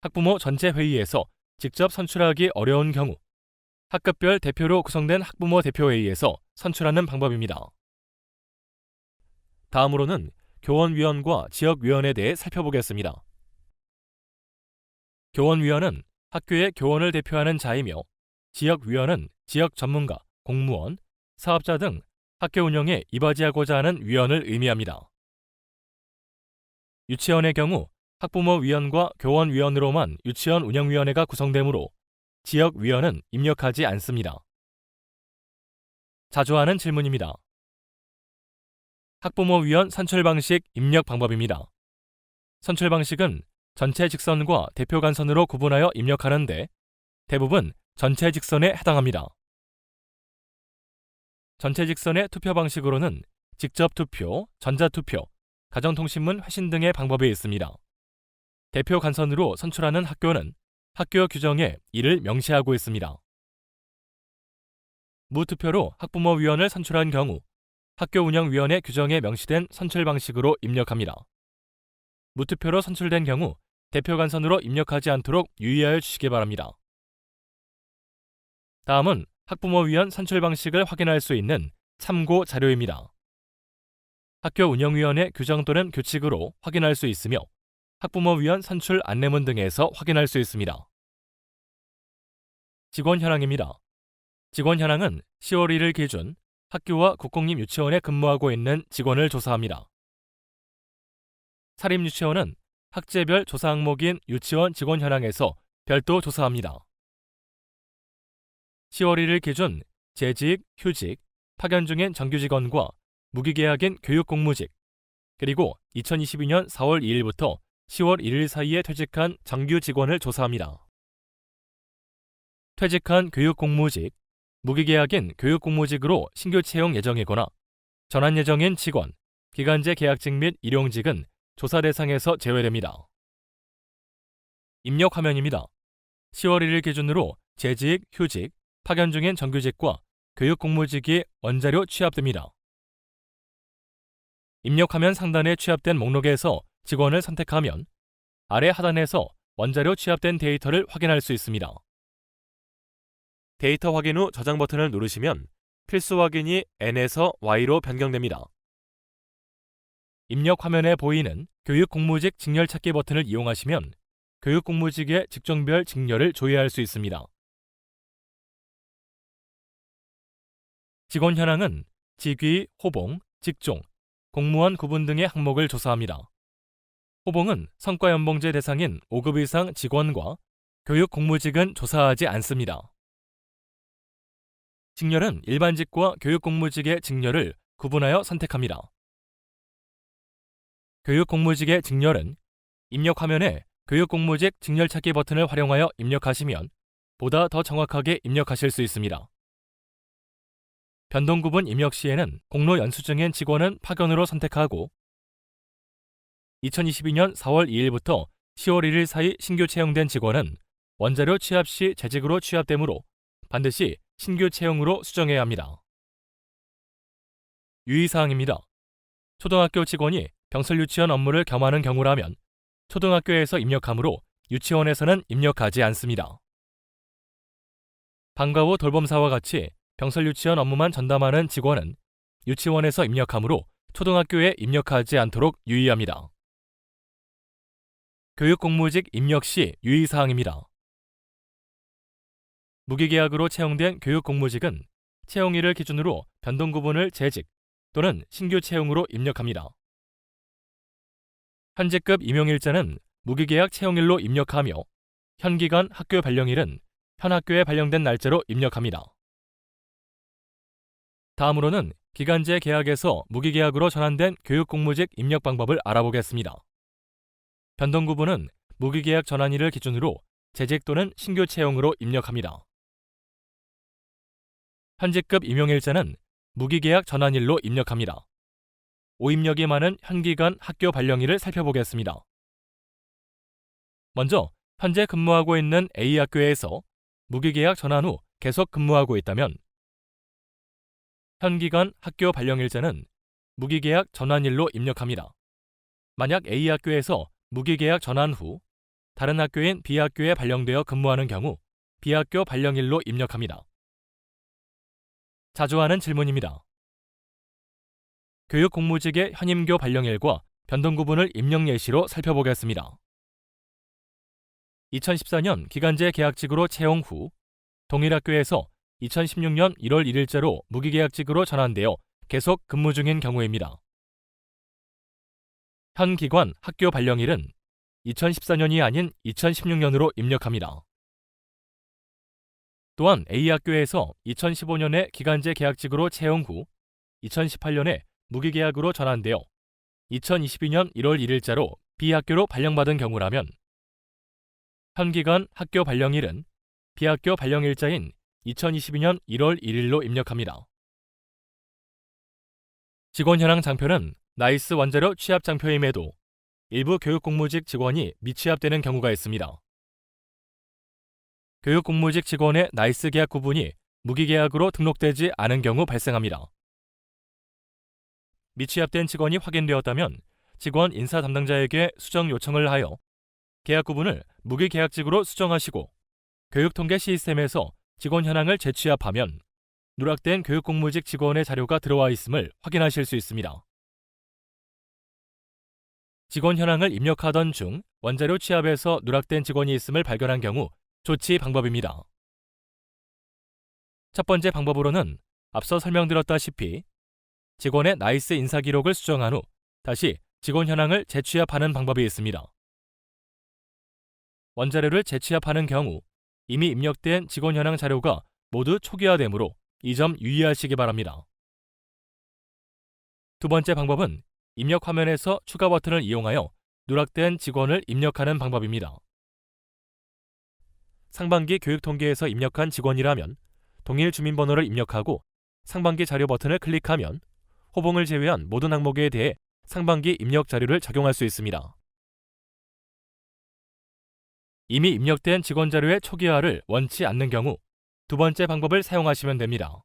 학부모 전체 회의에서 직접 선출하기 어려운 경우 학급별 대표로 구성된 학부모 대표회의에서 선출하는 방법입니다. 다음으로는 교원위원과 지역위원에 대해 살펴보겠습니다. 교원위원은 학교의 교원을 대표하는 자이며 지역위원은 지역 전문가, 공무원, 사업자 등 학교 운영에 이바지하고자 하는 위원을 의미합니다. 유치원의 경우 학부모위원과 교원위원으로만 유치원 운영위원회가 구성되므로 지역위원은 입력하지 않습니다. 자주 하는 질문입니다. 학부모위원 선출 방식 입력 방법입니다. 선출 방식은 전체 직선과 대표 간선으로 구분하여 입력하는데 대부분 전체 직선에 해당합니다. 전체 직선의 투표 방식으로는 직접 투표, 전자투표, 가정통신문 회신 등의 방법이 있습니다. 대표 간선으로 선출하는 학교는 학교 규정에 이를 명시하고 있습니다. 무투표로 학부모위원을 선출한 경우 학교 운영위원회 규정에 명시된 선출 방식으로 입력합니다. 무투표로 선출된 경우 대표 간선으로 입력하지 않도록 유의하여 주시기 바랍니다. 다음은 학부모위원 선출 방식을 확인할 수 있는 참고 자료입니다. 학교 운영위원회 규정 또는 규칙으로 확인할 수 있으며 학부모위원 선출 안내문 등에서 확인할 수 있습니다. 직원 현황입니다. 직원 현황은 10월 1일 기준 학교와 국공립 유치원에 근무하고 있는 직원을 조사합니다. 사립유치원은 학제별 조사 항목인 유치원 직원 현황에서 별도 조사합니다. 10월 1일 기준 재직, 휴직, 파견 중인 정규직원과 무기계약인 교육공무직, 그리고 2022년 4월 2일부터 10월 1일 사이에 퇴직한 정규 직원을 조사합니다. 퇴직한 교육공무직, 무기계약인 교육공무직으로 신규 채용 예정이거나 전환 예정인 직원, 기간제 계약직 및 일용직은 조사 대상에서 제외됩니다. 입력 화면입니다. 10월 1일 기준으로 재직, 휴직, 파견 중인 정규직과 교육공무직이 원자료 취합됩니다. 입력 화면 상단에 취합된 목록에서 직원을 선택하면 아래 하단에서 원자료 취합된 데이터를 확인할 수 있습니다. 데이터 확인 후 저장 버튼을 누르시면 필수 확인이 N에서 Y로 변경됩니다. 입력 화면에 보이는 교육공무직 직렬 찾기 버튼을 이용하시면 교육공무직의 직종별 직렬을 조회할 수 있습니다. 직원 현황은 직위, 호봉, 직종, 공무원 구분 등의 항목을 조사합니다. 호봉은 성과연봉제 대상인 5급 이상 직원과 교육공무직은 조사하지 않습니다. 직렬은 일반직과 교육공무직의 직렬을 구분하여 선택합니다. 교육공무직의 직렬은 입력 화면에 교육공무직 직렬 찾기 버튼을 활용하여 입력하시면 보다 더 정확하게 입력하실 수 있습니다. 변동구분 입력 시에는 공로 연수 중인 직원은 파견으로 선택하고 2022년 4월 2일부터 10월 1일 사이 신규 채용된 직원은 원자료 취합 시 재직으로 취합되므로 반드시 신규 채용으로 수정해야 합니다. 유의사항입니다. 초등학교 직원이 병설 유치원 업무를 겸하는 경우라면 초등학교에서 입력하므로 유치원에서는 입력하지 않습니다. 방과 후 돌봄사와 같이 병설 유치원 업무만 전담하는 직원은 유치원에서 입력하므로 초등학교에 입력하지 않도록 유의합니다. 교육공무직 입력 시 유의사항입니다. 무기계약으로 채용된 교육공무직은 채용일을 기준으로 변동구분을 재직 또는 신규 채용으로 입력합니다. 현직급 임용일자는 무기계약 채용일로 입력하며 현기간 학교 발령일은 현 학교에 발령된 날짜로 입력합니다. 다음으로는 기간제 계약에서 무기계약으로 전환된 교육공무직 입력 방법을 알아보겠습니다. 변동구분은 무기계약 전환일을 기준으로 재직 또는 신규 채용으로 입력합니다. 현직급 임용일자는 무기계약 전환일로 입력합니다. 오입력이 많은 현기간 학교 발령일을 살펴보겠습니다. 먼저 현재 근무하고 있는 A학교에서 무기계약 전환 후 계속 근무하고 있다면 현기간 학교 발령일자는 무기계약 전환일로 입력합니다. 만약 A학교에서 무기계약 전환 후 다른 학교인 B학교에 발령되어 근무하는 경우 B학교 발령일로 입력합니다. 자주 하는 질문입니다. 교육공무직의 현임교 발령일과 변동구분을 입력 예시로 살펴보겠습니다. 2014년 기간제 계약직으로 채용 후 동일 학교에서 2016년 1월 1일자로 무기계약직으로 전환되어 계속 근무 중인 경우입니다. 현 기관 학교 발령일은 2014년이 아닌 2016년으로 입력합니다. 또한 A학교에서 2015년에 기간제 계약직으로 채용 후 2018년에 무기계약으로 전환되어 2022년 1월 1일자로 B학교로 발령받은 경우라면 현 기간 학교 발령일은 B학교 발령일자인 2022년 1월 1일로 입력합니다. 직원 현황 장표는 나이스 원자료 취합 장표임에도 일부 교육공무직 직원이 미취합되는 경우가 있습니다. 교육공무직 직원의 나이스 계약 구분이 무기계약으로 등록되지 않은 경우 발생합니다. 미취합된 직원이 확인되었다면 직원 인사 담당자에게 수정 요청을 하여 계약 구분을 무기계약직으로 수정하시고 교육통계 시스템에서 직원 현황을 재취합하면 누락된 교육공무직 직원의 자료가 들어와 있음을 확인하실 수 있습니다. 직원 현황을 입력하던 중 원자료 취합에서 누락된 직원이 있음을 발견한 경우 조치 방법입니다. 첫 번째 방법으로는 앞서 설명드렸다시피 직원의 나이스 인사 기록을 수정한 후 다시 직원 현황을 재취합하는 방법이 있습니다. 원자료를 재취합하는 경우 이미 입력된 직원 현황 자료가 모두 초기화되므로 이 점 유의하시기 바랍니다. 두 번째 방법은 입력 화면에서 추가 버튼을 이용하여 누락된 직원을 입력하는 방법입니다. 상반기 교육통계에서 입력한 직원이라면 동일 주민번호를 입력하고 상반기 자료 버튼을 클릭하면 호봉을 제외한 모든 항목에 대해 상반기 입력 자료를 적용할 수 있습니다. 이미 입력된 직원 자료의 초기화를 원치 않는 경우 두 번째 방법을 사용하시면 됩니다.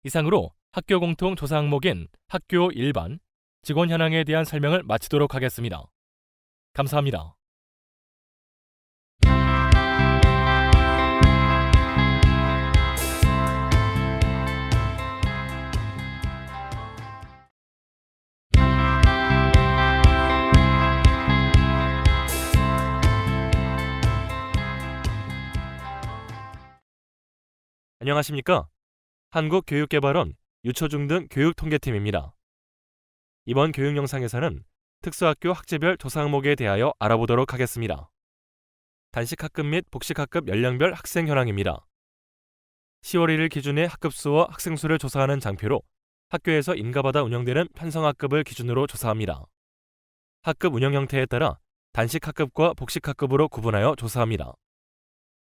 이상으로 학교 공통 조사 항목인 학교 일반, 직원 현황에 대한 설명을 마치도록 하겠습니다. 감사합니다. 안녕하십니까? 한국교육개발원 유초중등 교육통계팀입니다. 이번 교육 영상에서는 특수학교 학제별 조사 항목에 대하여 알아보도록 하겠습니다. 단식학급 및 복식학급 연령별 학생 현황입니다. 10월 1일 기준의 학급수와 학생수를 조사하는 장표로 학교에서 인가받아 운영되는 편성학급을 기준으로 조사합니다. 학급 운영 형태에 따라 단식학급과 복식학급으로 구분하여 조사합니다.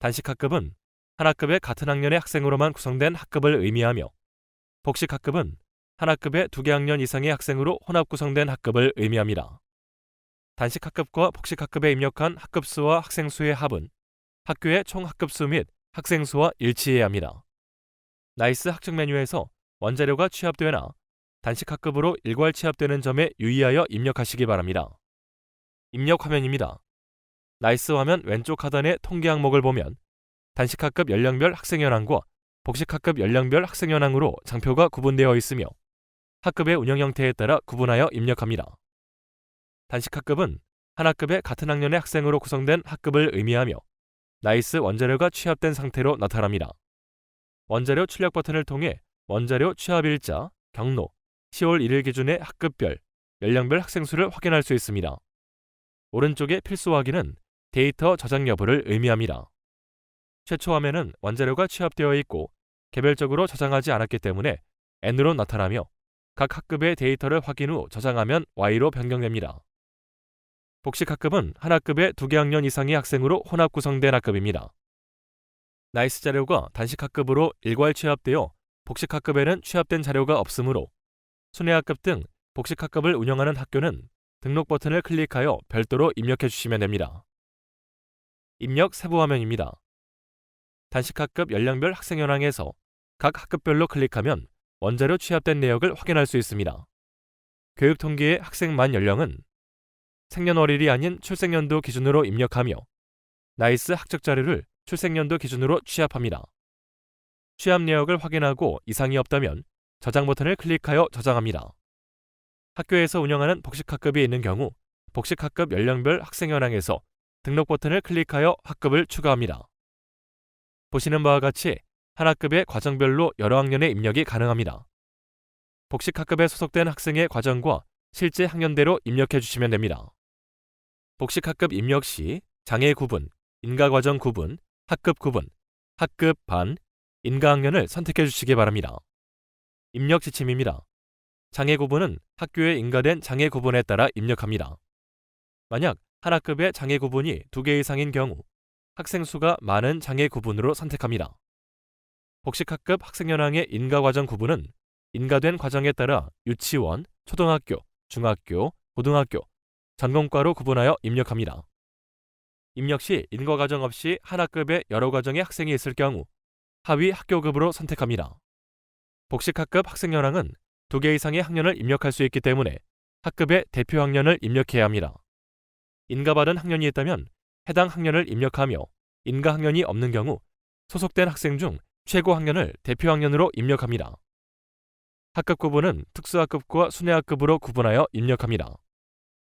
단식학급은 한 학급의 같은 학년의 학생으로만 구성된 학급을 의미하며 복식학급은 한 학급의 2개 학년 이상의 학생으로 혼합 구성된 학급을 의미합니다. 단식학급과 복식학급에 입력한 학급수와 학생수의 합은 학교의 총 학급수 및 학생수와 일치해야 합니다. 나이스 학적 메뉴에서 원자료가 취합되거나 단식학급으로 일괄 취합되는 점에 유의하여 입력하시기 바랍니다. 입력 화면입니다. 나이스 화면 왼쪽 하단의 통계 항목을 보면 단식학급 연령별 학생 현황과 복식학급 연령별 학생 현황으로 장표가 구분되어 있으며 학급의 운영 형태에 따라 구분하여 입력합니다. 단식학급은 한 학급의 같은 학년의 학생으로 구성된 학급을 의미하며 나이스 원자료가 취합된 상태로 나타납니다. 원자료 출력 버튼을 통해 원자료 취합일자, 경로, 10월 1일 기준의 학급별, 연령별 학생수를 확인할 수 있습니다. 오른쪽의 필수 확인은 데이터 저장 여부를 의미합니다. 최초 화면은 원자료가 취합되어 있고 개별적으로 저장하지 않았기 때문에 N으로 나타나며 각 학급의 데이터를 확인 후 저장하면 Y로 변경됩니다. 복식학급은 한 학급의 2개 학년 이상의 학생으로 혼합 구성된 학급입니다. 나이스 자료가 단식학급으로 일괄 취합되어 복식학급에는 취합된 자료가 없으므로 순회학급 등 복식학급을 운영하는 학교는 등록 버튼을 클릭하여 별도로 입력해 주시면 됩니다. 입력 세부 화면입니다. 단식학급 연령별 학생 현황에서 각 학급별로 클릭하면 원자료 취합된 내역을 확인할 수 있습니다. 교육통계의 학생 만 연령은 생년월일이 아닌 출생연도 기준으로 입력하며 나이스 학적 자료를 출생연도 기준으로 취합합니다. 취합 내역을 확인하고 이상이 없다면 저장 버튼을 클릭하여 저장합니다. 학교에서 운영하는 복식학급이 있는 경우 복식학급 연령별 학생 현황에서 등록 버튼을 클릭하여 학급을 추가합니다. 보시는 바와 같이 한 학급의 과정별로 여러 학년의 입력이 가능합니다. 복식학급에 소속된 학생의 과정과 실제 학년대로 입력해 주시면 됩니다. 복식학급 입력 시 장애 구분, 인가과정 구분, 학급 구분, 학급 반, 인가학년을 선택해 주시기 바랍니다. 입력 지침입니다. 장애 구분은 학교에 인가된 장애 구분에 따라 입력합니다. 만약 한 학급의 장애 구분이 2개 이상인 경우 학생 수가 많은 장애 구분으로 선택합니다. 복식학급 학생 현황의 인가과정 구분은 인가된 과정에 따라 유치원, 초등학교, 중학교, 고등학교, 전공과로 구분하여 입력합니다. 입력 시 인가과정 없이 한 학급에 여러 과정의 학생이 있을 경우 하위 학교급으로 선택합니다. 복식학급 학생 현황은 2개 이상의 학년을 입력할 수 있기 때문에 학급의 대표 학년을 입력해야 합니다. 인가받은 학년이 있다면 해당 학년을 입력하며 인가 학년이 없는 경우 소속된 학생 중 최고 학년을 대표 학년으로 입력합니다. 학급 구분은 특수학급과 순회학급으로 구분하여 입력합니다.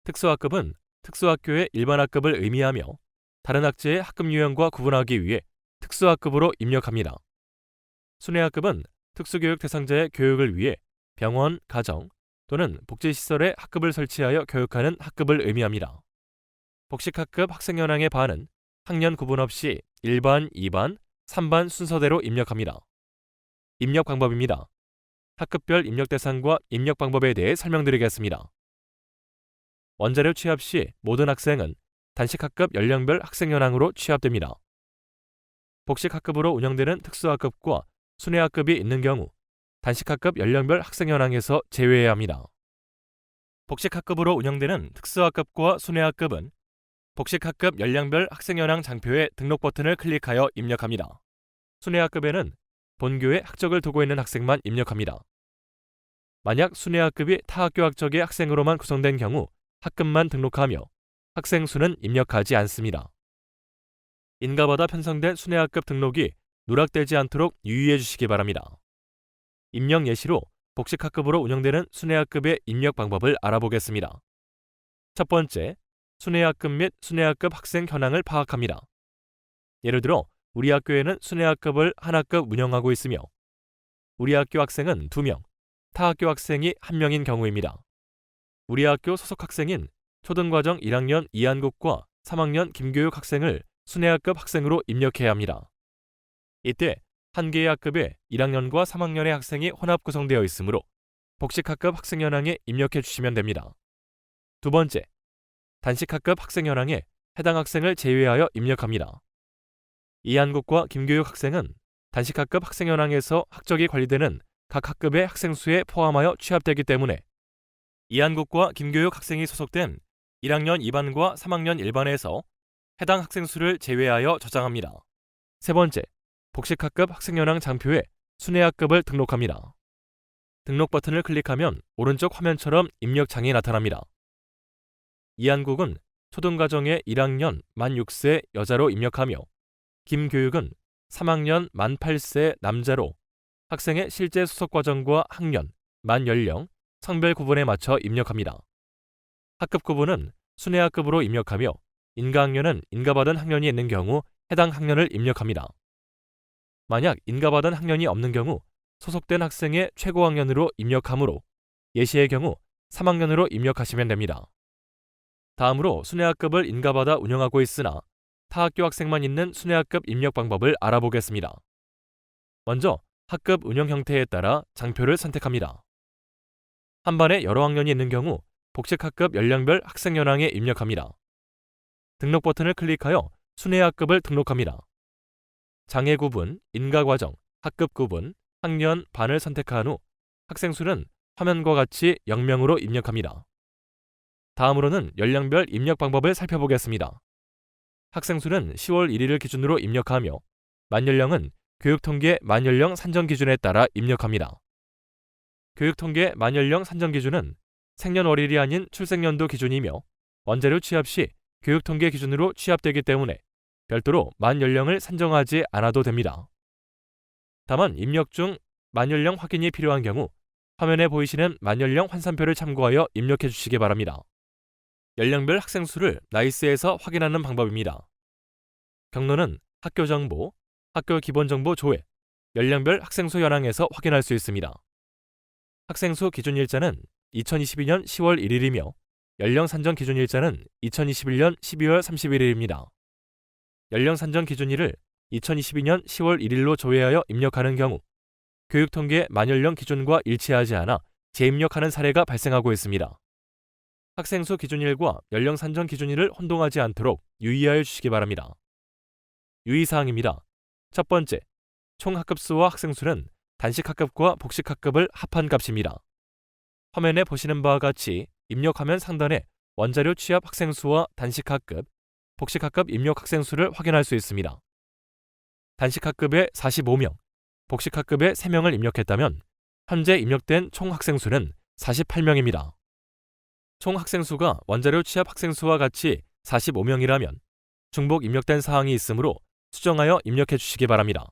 특수학급은 특수학교의 일반 학급을 의미하며 다른 학제의 학급 유형과 구분하기 위해 특수학급으로 입력합니다. 순회학급은 특수교육 대상자의 교육을 위해 병원, 가정 또는 복지시설에 학급을 설치하여 교육하는 학급을 의미합니다. 복식학급 학생 현황의 반은 학년 구분 없이 1반, 2반, 3반 순서대로 입력합니다. 입력 방법입니다. 학급별 입력 대상과 입력 방법에 대해 설명드리겠습니다. 원자료 취합 시 모든 학생은 단식 학급 연령별 학생 현황으로 취합됩니다. 복식 학급으로 운영되는 특수학급과 순회 학급이 있는 경우 단식 학급 연령별 학생 현황에서 제외해야 합니다. 복식 학급으로 운영되는 특수학급과 순회 학급은 복식 학급 연령별 학생 현황 장표에 등록 버튼을 클릭하여 입력합니다. 순회 학급에는 본교에 학적을 두고 있는 학생만 입력합니다. 만약 순회 학급이 타 학교 학적의 학생으로만 구성된 경우 학급만 등록하며 학생 수는 입력하지 않습니다. 인가받아 편성된 순회 학급 등록이 누락되지 않도록 유의해 주시기 바랍니다. 입력 예시로 복식 학급으로 운영되는 순회 학급의 입력 방법을 알아보겠습니다. 첫 번째, 순회 학급 및 순회 학급 학생 현황을 파악합니다. 예를 들어 우리 학교에는 순회 학급을 한 학급 운영하고 있으며 우리 학교 학생은 2명, 타 학교 학생이 1명인 경우입니다. 우리 학교 소속 학생인 초등과정 1학년 이한국과 3학년 김교육 학생을 순회 학급 학생으로 입력해야 합니다. 이때 한 개의 학급에 1학년과 3학년의 학생이 혼합 구성되어 있으므로 복식 학급 학생 현황에 입력해 주시면 됩니다. 두 번째, 단식 학급 학생 현황에 해당 학생을 제외하여 입력합니다. 이한국과 김교육 학생은 단식 학급 학생 현황에서 학적이 관리되는 각 학급의 학생 수에 포함하여 취합되기 때문에 이한국과 김교육 학생이 소속된 1학년 2반과 3학년 1반에서 해당 학생 수를 제외하여 저장합니다. 세 번째, 복식 학급 학생 현황 장표에 순회 학급을 등록합니다. 등록 버튼을 클릭하면 오른쪽 화면처럼 입력창이 나타납니다. 이한국은 초등과정의 1학년 만 6세 여자로 입력하며 김교육은 3학년 만 8세 남자로 학생의 실제 소속 과정과 학년, 만 연령, 성별 구분에 맞춰 입력합니다. 학급 구분은 순회 학급으로 입력하며 인가학년은 인가받은 학년이 있는 경우 해당 학년을 입력합니다. 만약 인가받은 학년이 없는 경우 소속된 학생의 최고 학년으로 입력하므로 예시의 경우 3학년으로 입력하시면 됩니다. 다음으로 순회 학급을 인가받아 운영하고 있으나 타 학교 학생만 있는 순회 학급 입력 방법을 알아보겠습니다. 먼저 학급 운영 형태에 따라 장표를 선택합니다. 한 반에 여러 학년이 있는 경우 복식 학급 연령별 학생 현황에 입력합니다. 등록 버튼을 클릭하여 순회 학급을 등록합니다. 장애 구분, 인가 과정, 학급 구분, 학년, 반을 선택한 후 학생 수는 화면과 같이 0명으로 입력합니다. 다음으로는 연령별 입력 방법을 살펴보겠습니다. 학생 수는 10월 1일을 기준으로 입력하며 만연령은 교육통계 만연령 산정 기준에 따라 입력합니다. 교육통계 만연령 산정 기준은 생년월일이 아닌 출생연도 기준이며 원자료 취합 시 교육통계 기준으로 취합되기 때문에 별도로 만연령을 산정하지 않아도 됩니다. 다만 입력 중 만연령 확인이 필요한 경우 화면에 보이시는 만연령 환산표를 참고하여 입력해 주시기 바랍니다. 연령별 학생 수를 나이스에서 확인하는 방법입니다. 경로는 학교 정보, 학교 기본 정보 조회, 연령별 학생 수 현황에서 확인할 수 있습니다. 학생 수 기준 일자는 2022년 10월 1일이며 연령 산정 기준 일자는 2021년 12월 31일입니다. 연령 산정 기준일을 2022년 10월 1일로 조회하여 입력하는 경우 교육통계 만연령 기준과 일치하지 않아 재입력하는 사례가 발생하고 있습니다. 학생 수 기준일과 연령 산정 기준일을 혼동하지 않도록 유의하여 주시기 바랍니다. 유의사항입니다. 첫 번째, 총 학급수와 학생 수는 단식 학급과 복식 학급을 합한 값입니다. 화면에 보시는 바와 같이 입력화면 상단에 원자료 취합 학생 수와 단식 학급, 복식 학급 입력 학생 수를 확인할 수 있습니다. 단식 학급에 45명, 복식 학급에 3명을 입력했다면 현재 입력된 총 학생 수는 48명입니다. 총 학생 수가 원자료 취합 학생 수와 같이 45명이라면 중복 입력된 사항이 있으므로 수정하여 입력해 주시기 바랍니다.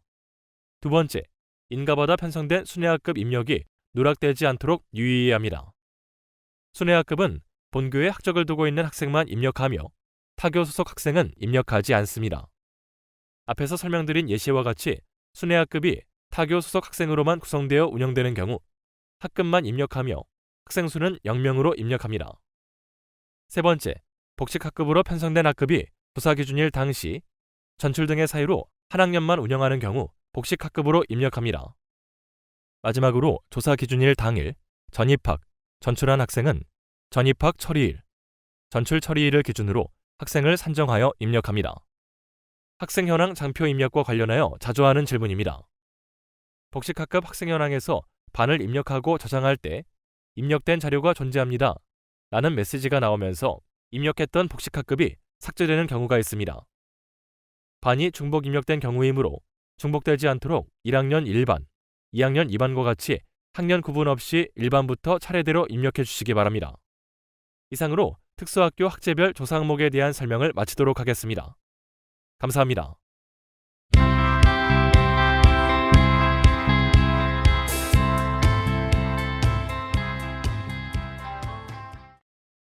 두 번째, 인가받아 편성된 순회 학급 입력이 누락되지 않도록 유의해야 합니다. 순회 학급은 본교에 학적을 두고 있는 학생만 입력하며 타교 소속 학생은 입력하지 않습니다. 앞에서 설명드린 예시와 같이 순회 학급이 타교 소속 학생으로만 구성되어 운영되는 경우 학급만 입력하며 학생 수는 0명으로 입력합니다. 세 번째, 복식 학급으로 편성된 학급이 부사 기준일 당시 전출 등의 사유로 한 학년만 운영하는 경우 복식 학급으로 입력합니다. 마지막으로 조사 기준일 당일 전입학, 전출한 학생은 전입학 처리일, 전출 처리일을 기준으로 학생을 산정하여 입력합니다. 학생 현황 장표 입력과 관련하여 자주 하는 질문입니다. 복식학급 학생 현황에서 반을 입력하고 저장할 때 입력된 자료가 존재합니다 라는 메시지가 나오면서 입력했던 복식학급이 삭제되는 경우가 있습니다. 반이 중복 입력된 경우이므로 중복되지 않도록 1학년 1반, 2학년 2반과 같이 학년 구분 없이 1반부터 차례대로 입력해 주시기 바랍니다. 이상으로 특수학교 학제별 조사 항목에 대한 설명을 마치도록 하겠습니다. 감사합니다.